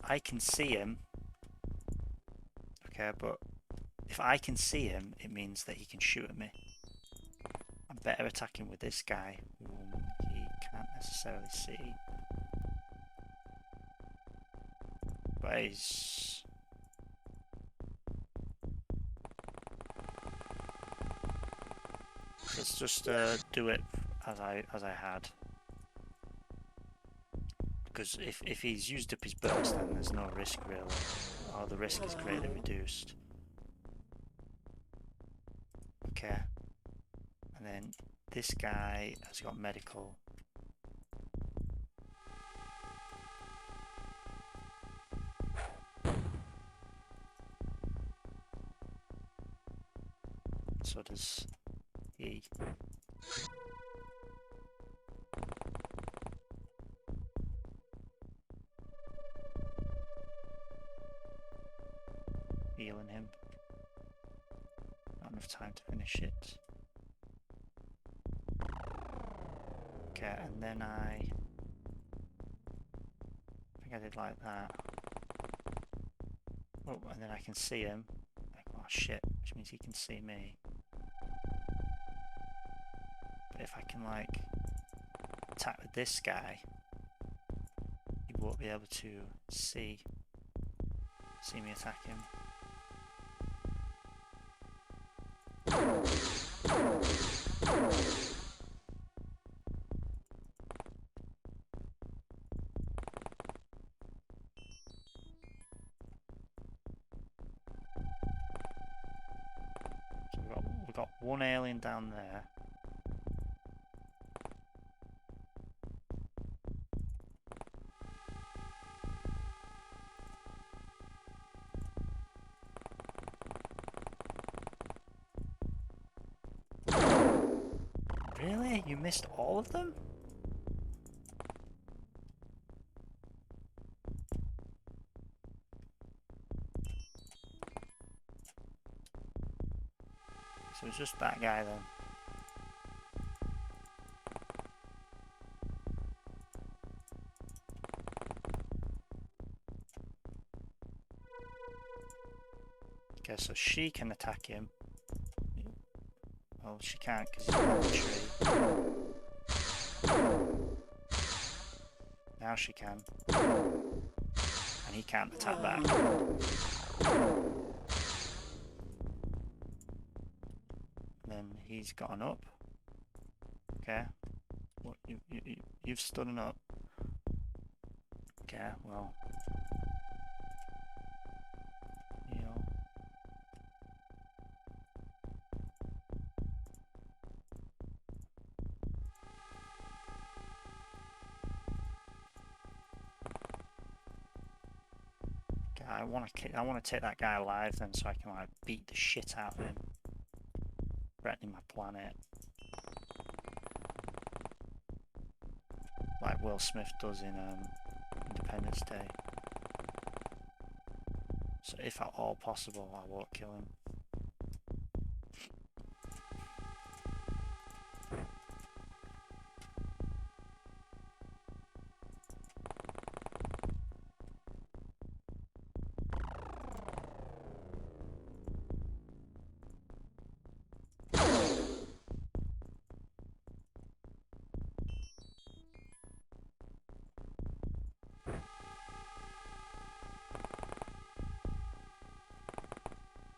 Speaker 1: I can see him, okay, but if I can see him, it means that he can shoot at me. I'm better attacking with this guy, whom he can't necessarily see. But he's... Let's just do it as I had. Because if he's used up his burst, then there's no risk really, or the risk is greatly reduced. Okay, and then this guy has got medical. So does he. Healing him. Not enough time to finish it. Okay, and then I think I did like that. Oh, and then I can see him. Like, oh shit, which means he can see me. But if I can like attack with this guy, he won't be able to see me attack him. So we've got one alien down there. Really? You missed all of them? So it's just that guy then. Okay, so she can attack him. Well, she can't because he's on the tree. Now she can. And he can't attack back. Then he's gotten up. Okay. What, you've stood up. Okay, well. You know. Okay, I want to take that guy alive then, so I can like beat the shit out of him, threatening my planet, like Will Smith does in Independence Day. So if at all possible, I won't kill him.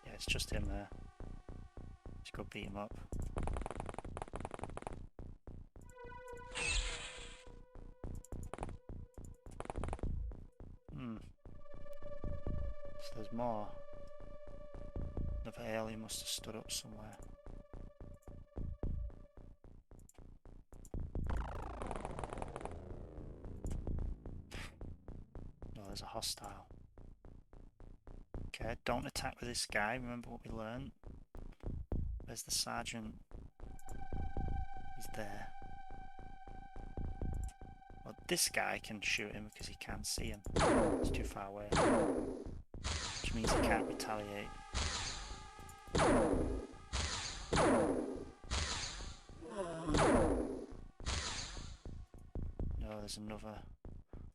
Speaker 1: Yeah, it's just him there. Just go beat him up. So there's more. Another alien must have stood up somewhere. No, there's a hostile. Okay, don't attack with this guy. Remember what we learned? Where's the sergeant? He's there. Well, this guy can shoot him because he can't see him. He's too far away. Which means he can't retaliate. No, there's another.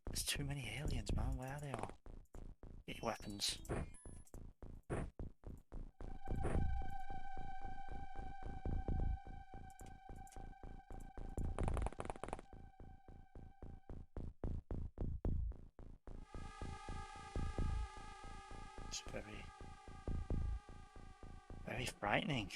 Speaker 1: There's too many aliens, man. Where are they all? Get your weapons. It's very frightening.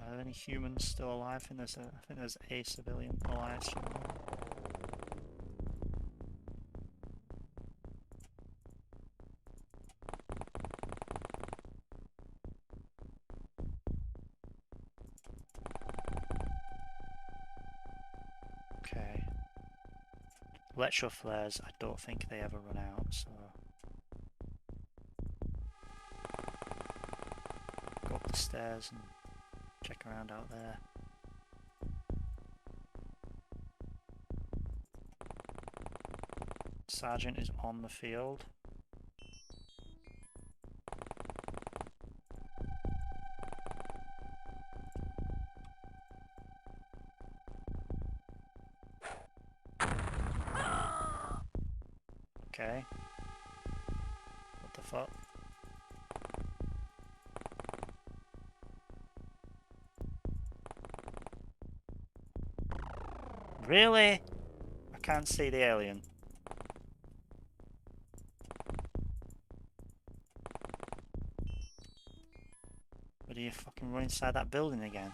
Speaker 1: Are there any humans still alive? I think there's a civilian alive somewhere. Okay. Electro flares, I don't think they ever run out, so go up the stairs and check around out there. Sergeant is on the field. Okay. What the fuck? Really? I can't see the alien. But do you fucking run inside that building again?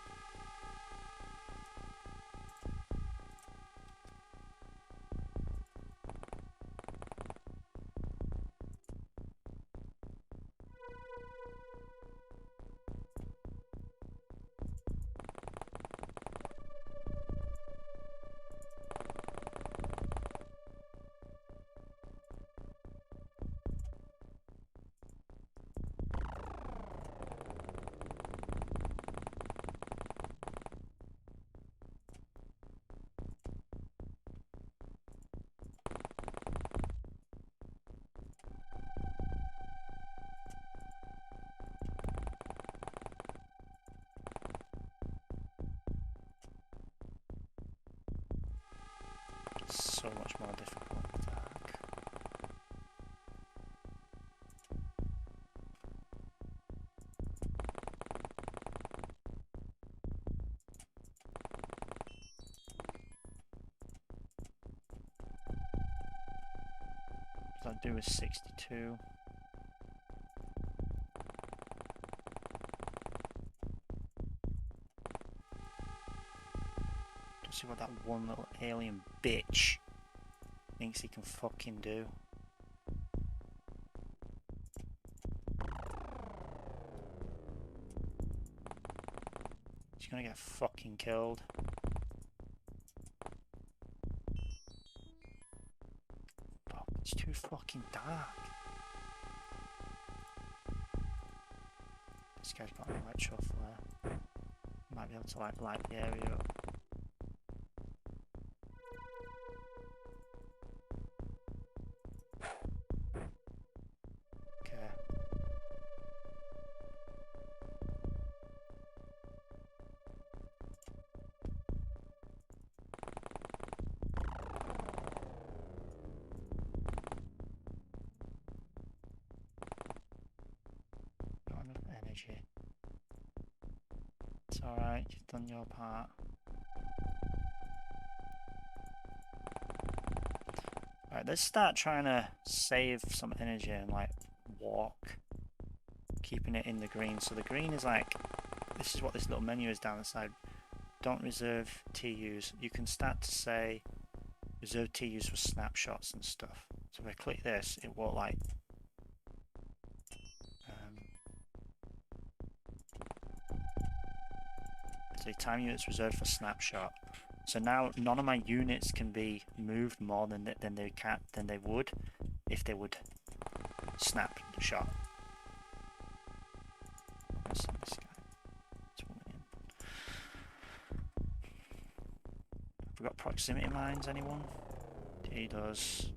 Speaker 1: So I'll do with 62. Let's see what that one little alien bitch thinks he can fucking do. He's gonna get fucking killed. Fuck, it's too fucking dark. This guy's got an electro flare. Might be able to like light the area up. It's alright, you've done your part. Alright, let's start trying to save some energy and like walk. Keeping it in the green. So the green is like, this is what this little menu is down the side. Don't reserve TUs. You can start to say reserve TUs for snapshots and stuff. So if I click this, it won't like time units reserved for snapshot. So now none of my units can be moved more than they would if they would snap the shot. This guy. Have we got proximity mines? Anyone? He does.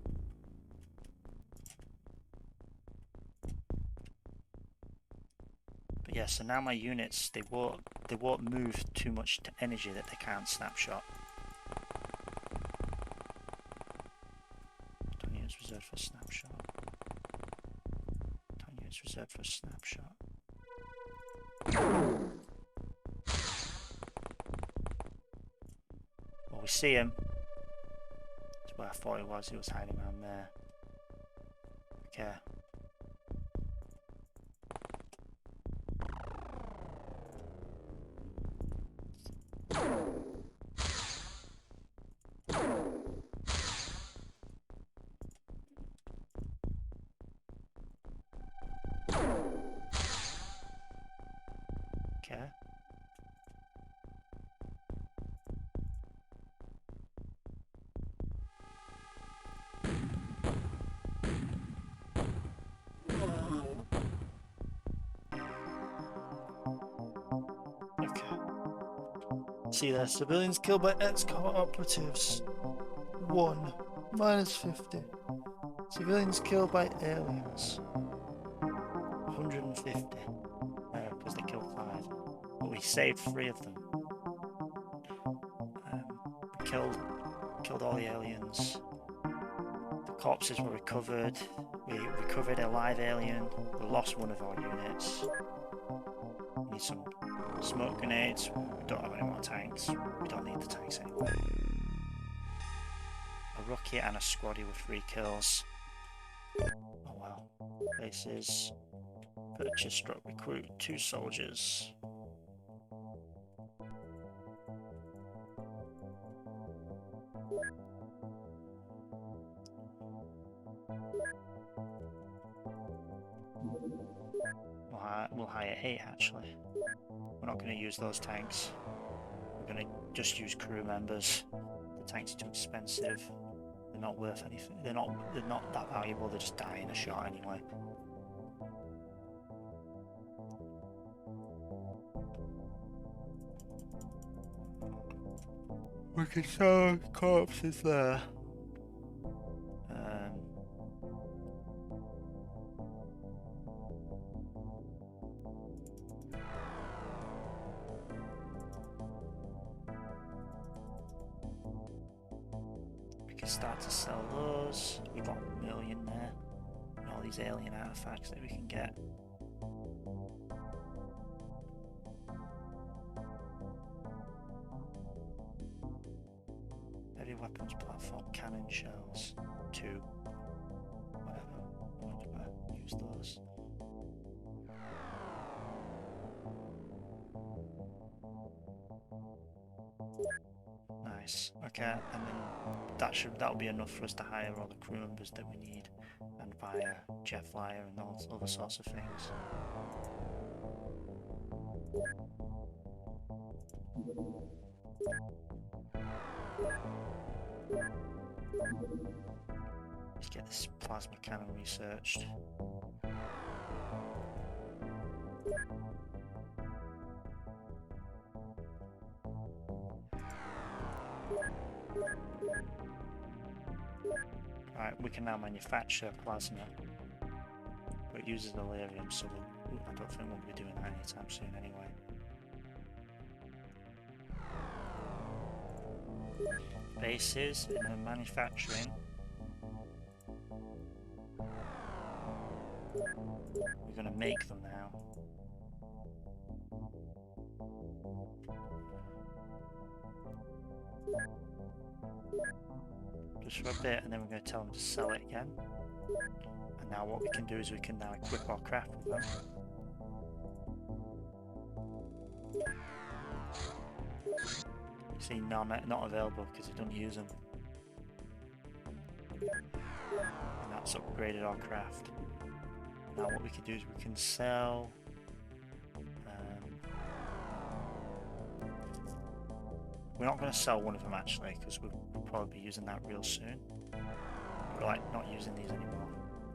Speaker 1: But yeah, so now my units they won't move too much to energy that they can't snapshot. Time units reserved for snapshot. Time units reserved for snapshot. Well, we see him. That's where I thought he was. He was hiding around there. Okay. Okay. See there, civilians killed by XCOM operatives. 1. Minus 50. Civilians killed by aliens. 150. Because they killed 5. But we saved 3 of them. We killed all the aliens. The corpses were recovered. We recovered a live alien. We lost one of our units. We need some smoke grenades. We don't have any more tanks. We don't need the tanks anymore. A rookie and a squaddy with 3 kills. Oh well. Places. Purchase, struck, recruit 2 soldiers. We'll hire 8 actually. We're not going to use those tanks. We're going to just use crew members. The tanks are too expensive. They're not worth anything. They're not that valuable. They just die in a shot anyway. We can show corpses there. We can start to sell those. We've got $1 million there. And all these alien artifacts that we can get. Heavy weapons platform, cannon shells, 2. Whatever. use those. Nice. Okay, and then that'll be enough for us to hire all the crew members that we need, and buy a jet flyer and all other sorts of things. Let's get this plasma cannon researched. Right, we can now manufacture plasma, but it uses delirium, so I don't think we'll be doing that anytime soon anyway. Bases and then manufacturing. We're going to make them now. Just for a bit, and then we're going to tell them to sell it again. And now what we can do is we can now equip our craft with them. See, no, not available because we don't use them. And that's upgraded our craft. Now what we can do is we can sell... we're not going to sell one of them actually, because we'll probably be using that real soon. We're like not using these anymore,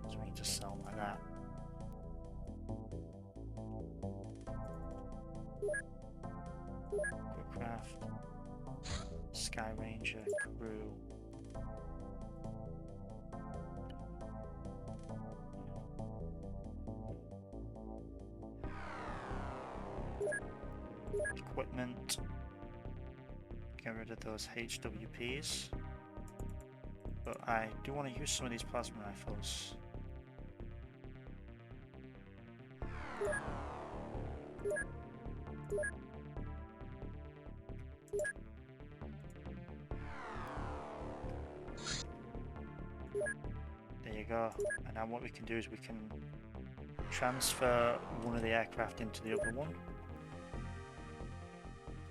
Speaker 1: so we can just sell them like that. Quick craft, Sky Ranger, crew. Equipment. Get rid of those HWPs. But I do want to use some of these plasma rifles. There you go. And now what we can do is we can transfer one of the aircraft into the other one.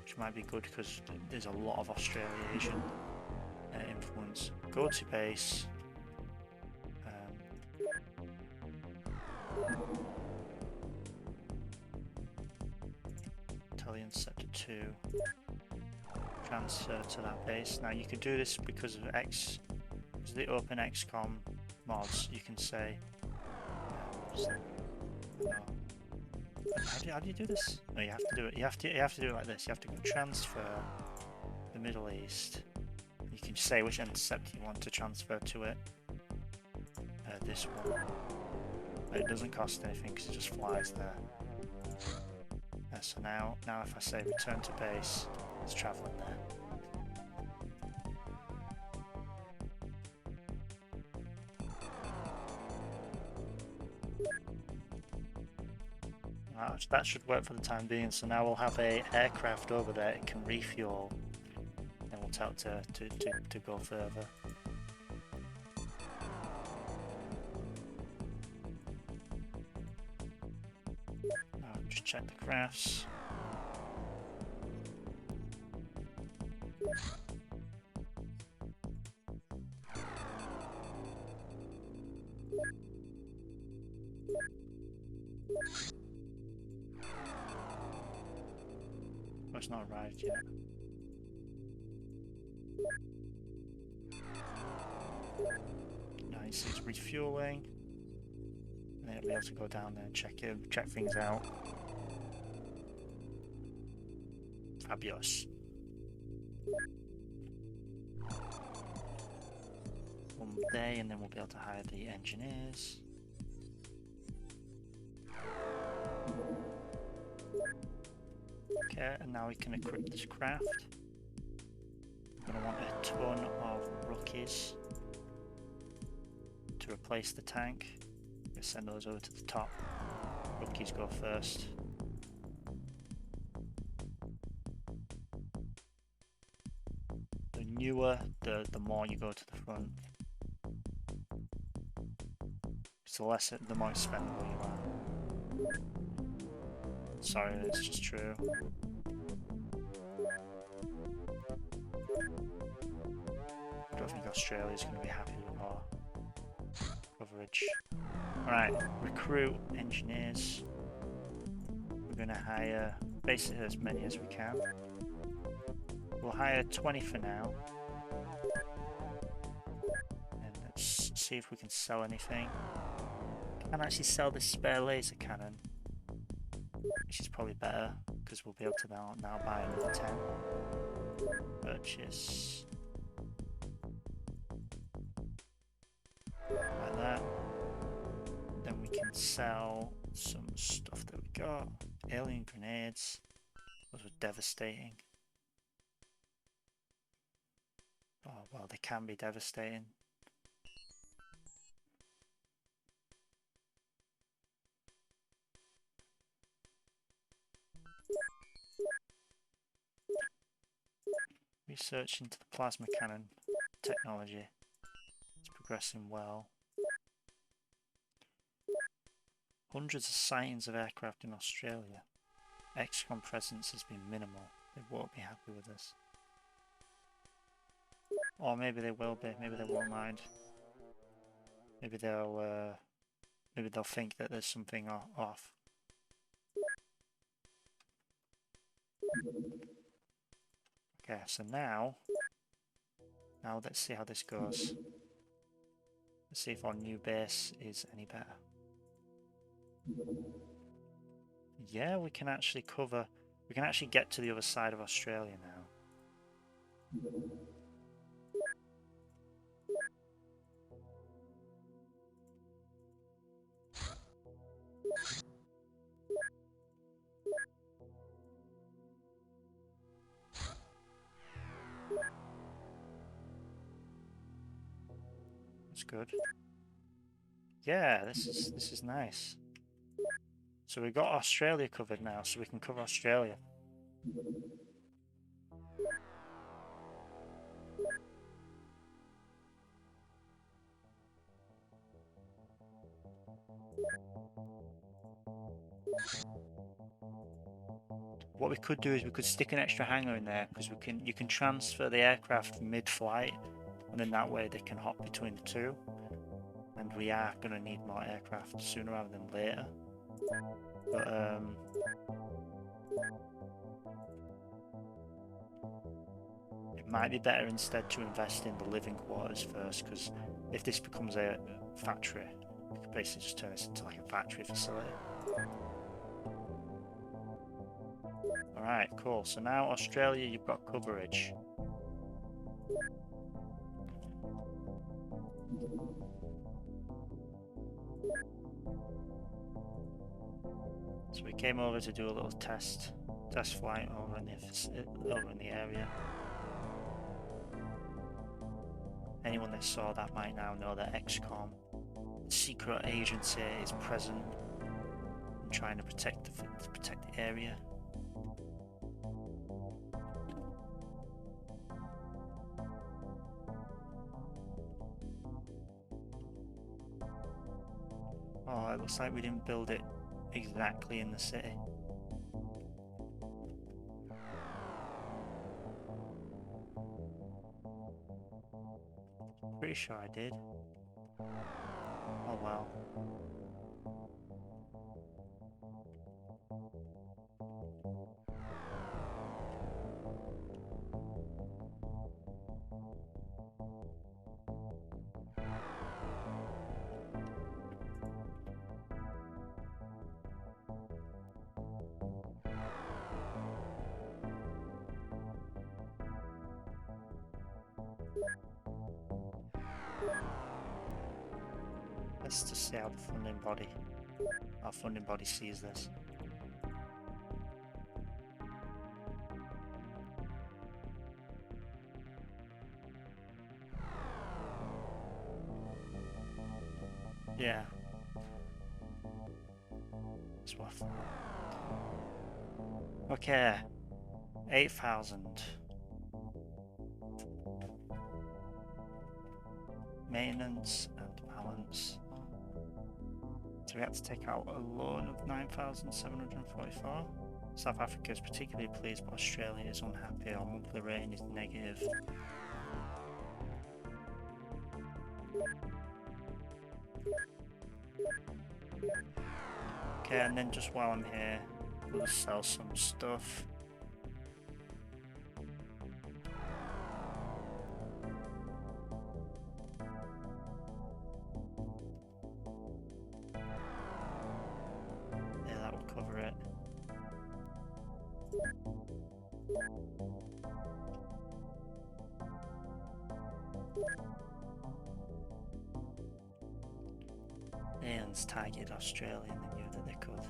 Speaker 1: Which might be good because there's a lot of Australian influence. Go to base. Italian Sector 2. Transfer to that base. Now you can do this because of the open XCOM mods. You can say. How do you do this? No, you have to do it. You have to do it like this. You have to go transfer the Middle East. You can say which interceptor you want to transfer to it. This one. It doesn't cost anything because it just flies there. So now if I say return to base, it's traveling there. That should work for the time being. So now we'll have a aircraft over there. It can refuel. Then we'll tell it to go further. Just check the graphs. Oh, it's not arrived yet. Nice, it's refueling. And then it'll be able to go down there and check things out. Fabulous. One day and then we'll be able to hire the engineers. Okay, and now we can equip this craft. I'm going to want a ton of rookies to replace the tank. I'm going to send those over to the top. Rookies go first. The newer, the more you go to the front. Because the more expendable you are. Sorry, it's just true. I don't think Australia's going to be happy with our coverage. Alright, recruit engineers. We're going to hire basically as many as we can. We'll hire 20 for now. And let's see if we can sell anything. Can actually sell this spare laser cannon, which is probably better because we'll be able to now buy another 10. Purchase. Like that. Then we can sell some stuff that we got. Alien grenades. Those were devastating. Oh well, they can be devastating. Research into the plasma cannon technology. It's progressing well. Hundreds of sightings of aircraft in Australia. XCOM presence has been minimal. They won't be happy with us. Or maybe they will be. Maybe they won't mind. Maybe they'll think that there's something off. Okay, so now let's see how this goes. Let's see if our new base is any better. Yeah, we can actually get to the other side of Australia now. That's good. Yeah, this is nice. So we've got Australia covered now, so we can cover Australia. What we could do is we could stick an extra hangar in there, because you can transfer the aircraft mid-flight, and then that way they can hop between the two. And we are going to need more aircraft sooner rather than later. But it might be better instead to invest in the living quarters first, because if this becomes a factory, we could basically just turn this into like a factory facility. Alright, cool. So now Australia, you've got coverage. So we came over to do a little test flight over in the area. Anyone that saw that might now know that XCOM, the secret agency, is present and trying to protect the area. Oh, it looks like we didn't build it exactly in the city. Pretty sure I did. Oh well. Let's just see how our funding body sees this. Yeah. It's worth it. Okay. 8,000. Maintenance and balance. we had to take out a loan of 9,744. South Africa is particularly pleased, but Australia is unhappy. Our monthly rating is negative. Okay, and then just while I'm here, we'll sell some stuff. Yeah, that will cover it. Aliens targeted Australia and they knew that they could.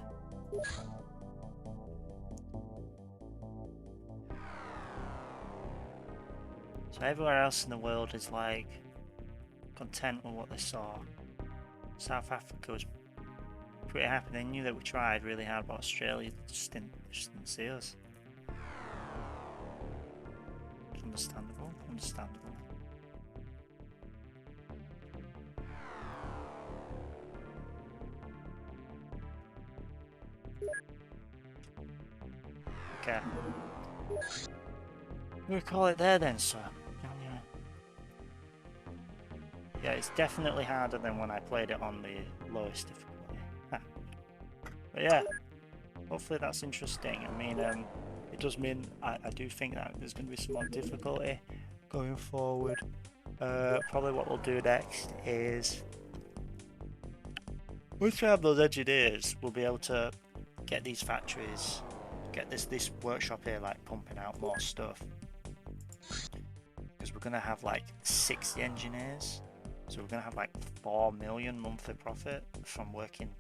Speaker 1: So everywhere else in the world is like content with what they saw. South Africa was pretty happy. They knew that we tried really hard, but Australia just didn't see us. Understandable, understandable. Okay. We'll call it there then, sir. Yeah, it's definitely harder than when I played it on the lowest difficulty. But yeah, hopefully that's interesting. I mean, it does mean I do think that there's going to be some more difficulty going forward. Probably what we'll do next is, once we have those engineers, we'll be able to get these factories, get this workshop here like pumping out more stuff. Because we're going to have like 60 engineers. So we're going to have like 4 million monthly profit from working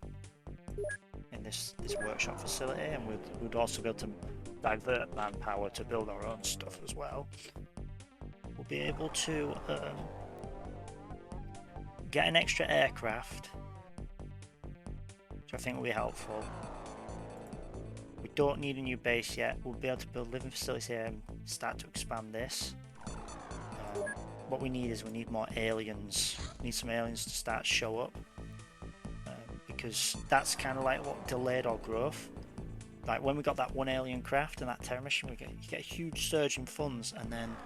Speaker 1: in this workshop facility, and we'd also be able to divert manpower to build our own stuff as well. We'll be able to get an extra aircraft, which I think will be helpful. We don't need a new base yet. We'll be able to build living facilities here and start to expand this. What we need is we need more aliens. We need some aliens to start to show up, because that's kind of like what delayed our growth. Like when we got that one alien craft and that terror mission, you get a huge surge in funds, and then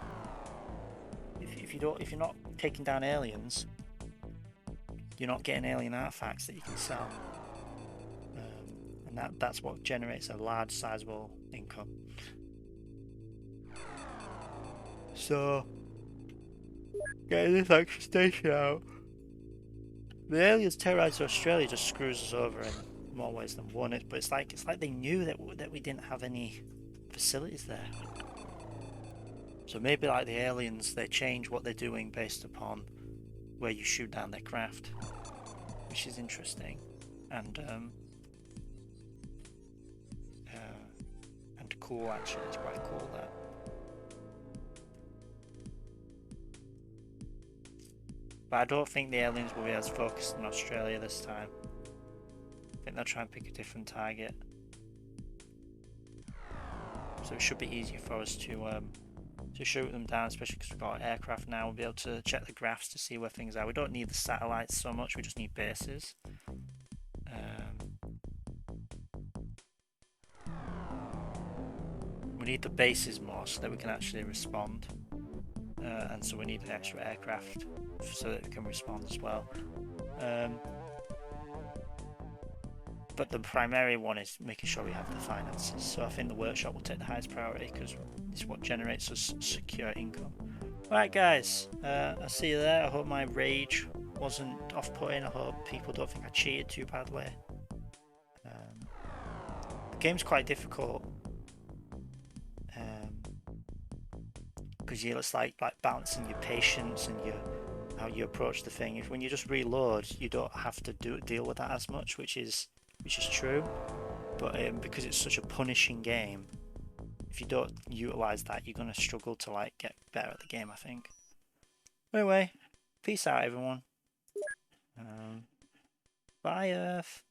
Speaker 1: if you're not taking down aliens, you're not getting alien artifacts that you can sell, and that's what generates a large, sizable income. So getting this extra station out. The aliens terrorizing Australia just screws us over in more ways than one. But it's like they knew that we didn't have any facilities there. So maybe like the aliens, they change what they're doing based upon where you shoot down their craft, which is interesting and cool. Actually, it's quite cool that. But I don't think the aliens will be as focused on Australia this time. I think they'll try and pick a different target. So it should be easier for us to shoot them down, especially because we've got aircraft now. We'll be able to check the graphs to see where things are. We don't need the satellites so much, we just need bases. We need the bases more so that we can actually respond. And so we need an extra aircraft so that it can respond as well. But the primary one is making sure we have the finances. So I think the workshop will take the highest priority because it's what generates us secure income. Alright guys, I'll see you there. I hope my rage wasn't off-putting. I hope people don't think I cheated too badly. The game's quite difficult. Because it's like balancing your patience and how you approach the thing. When you just reload, you don't have to deal with that as much, which is true. But because it's such a punishing game, if you don't utilize that, you're gonna struggle to like get better at the game, I think. Anyway, peace out, everyone. Bye, Earth.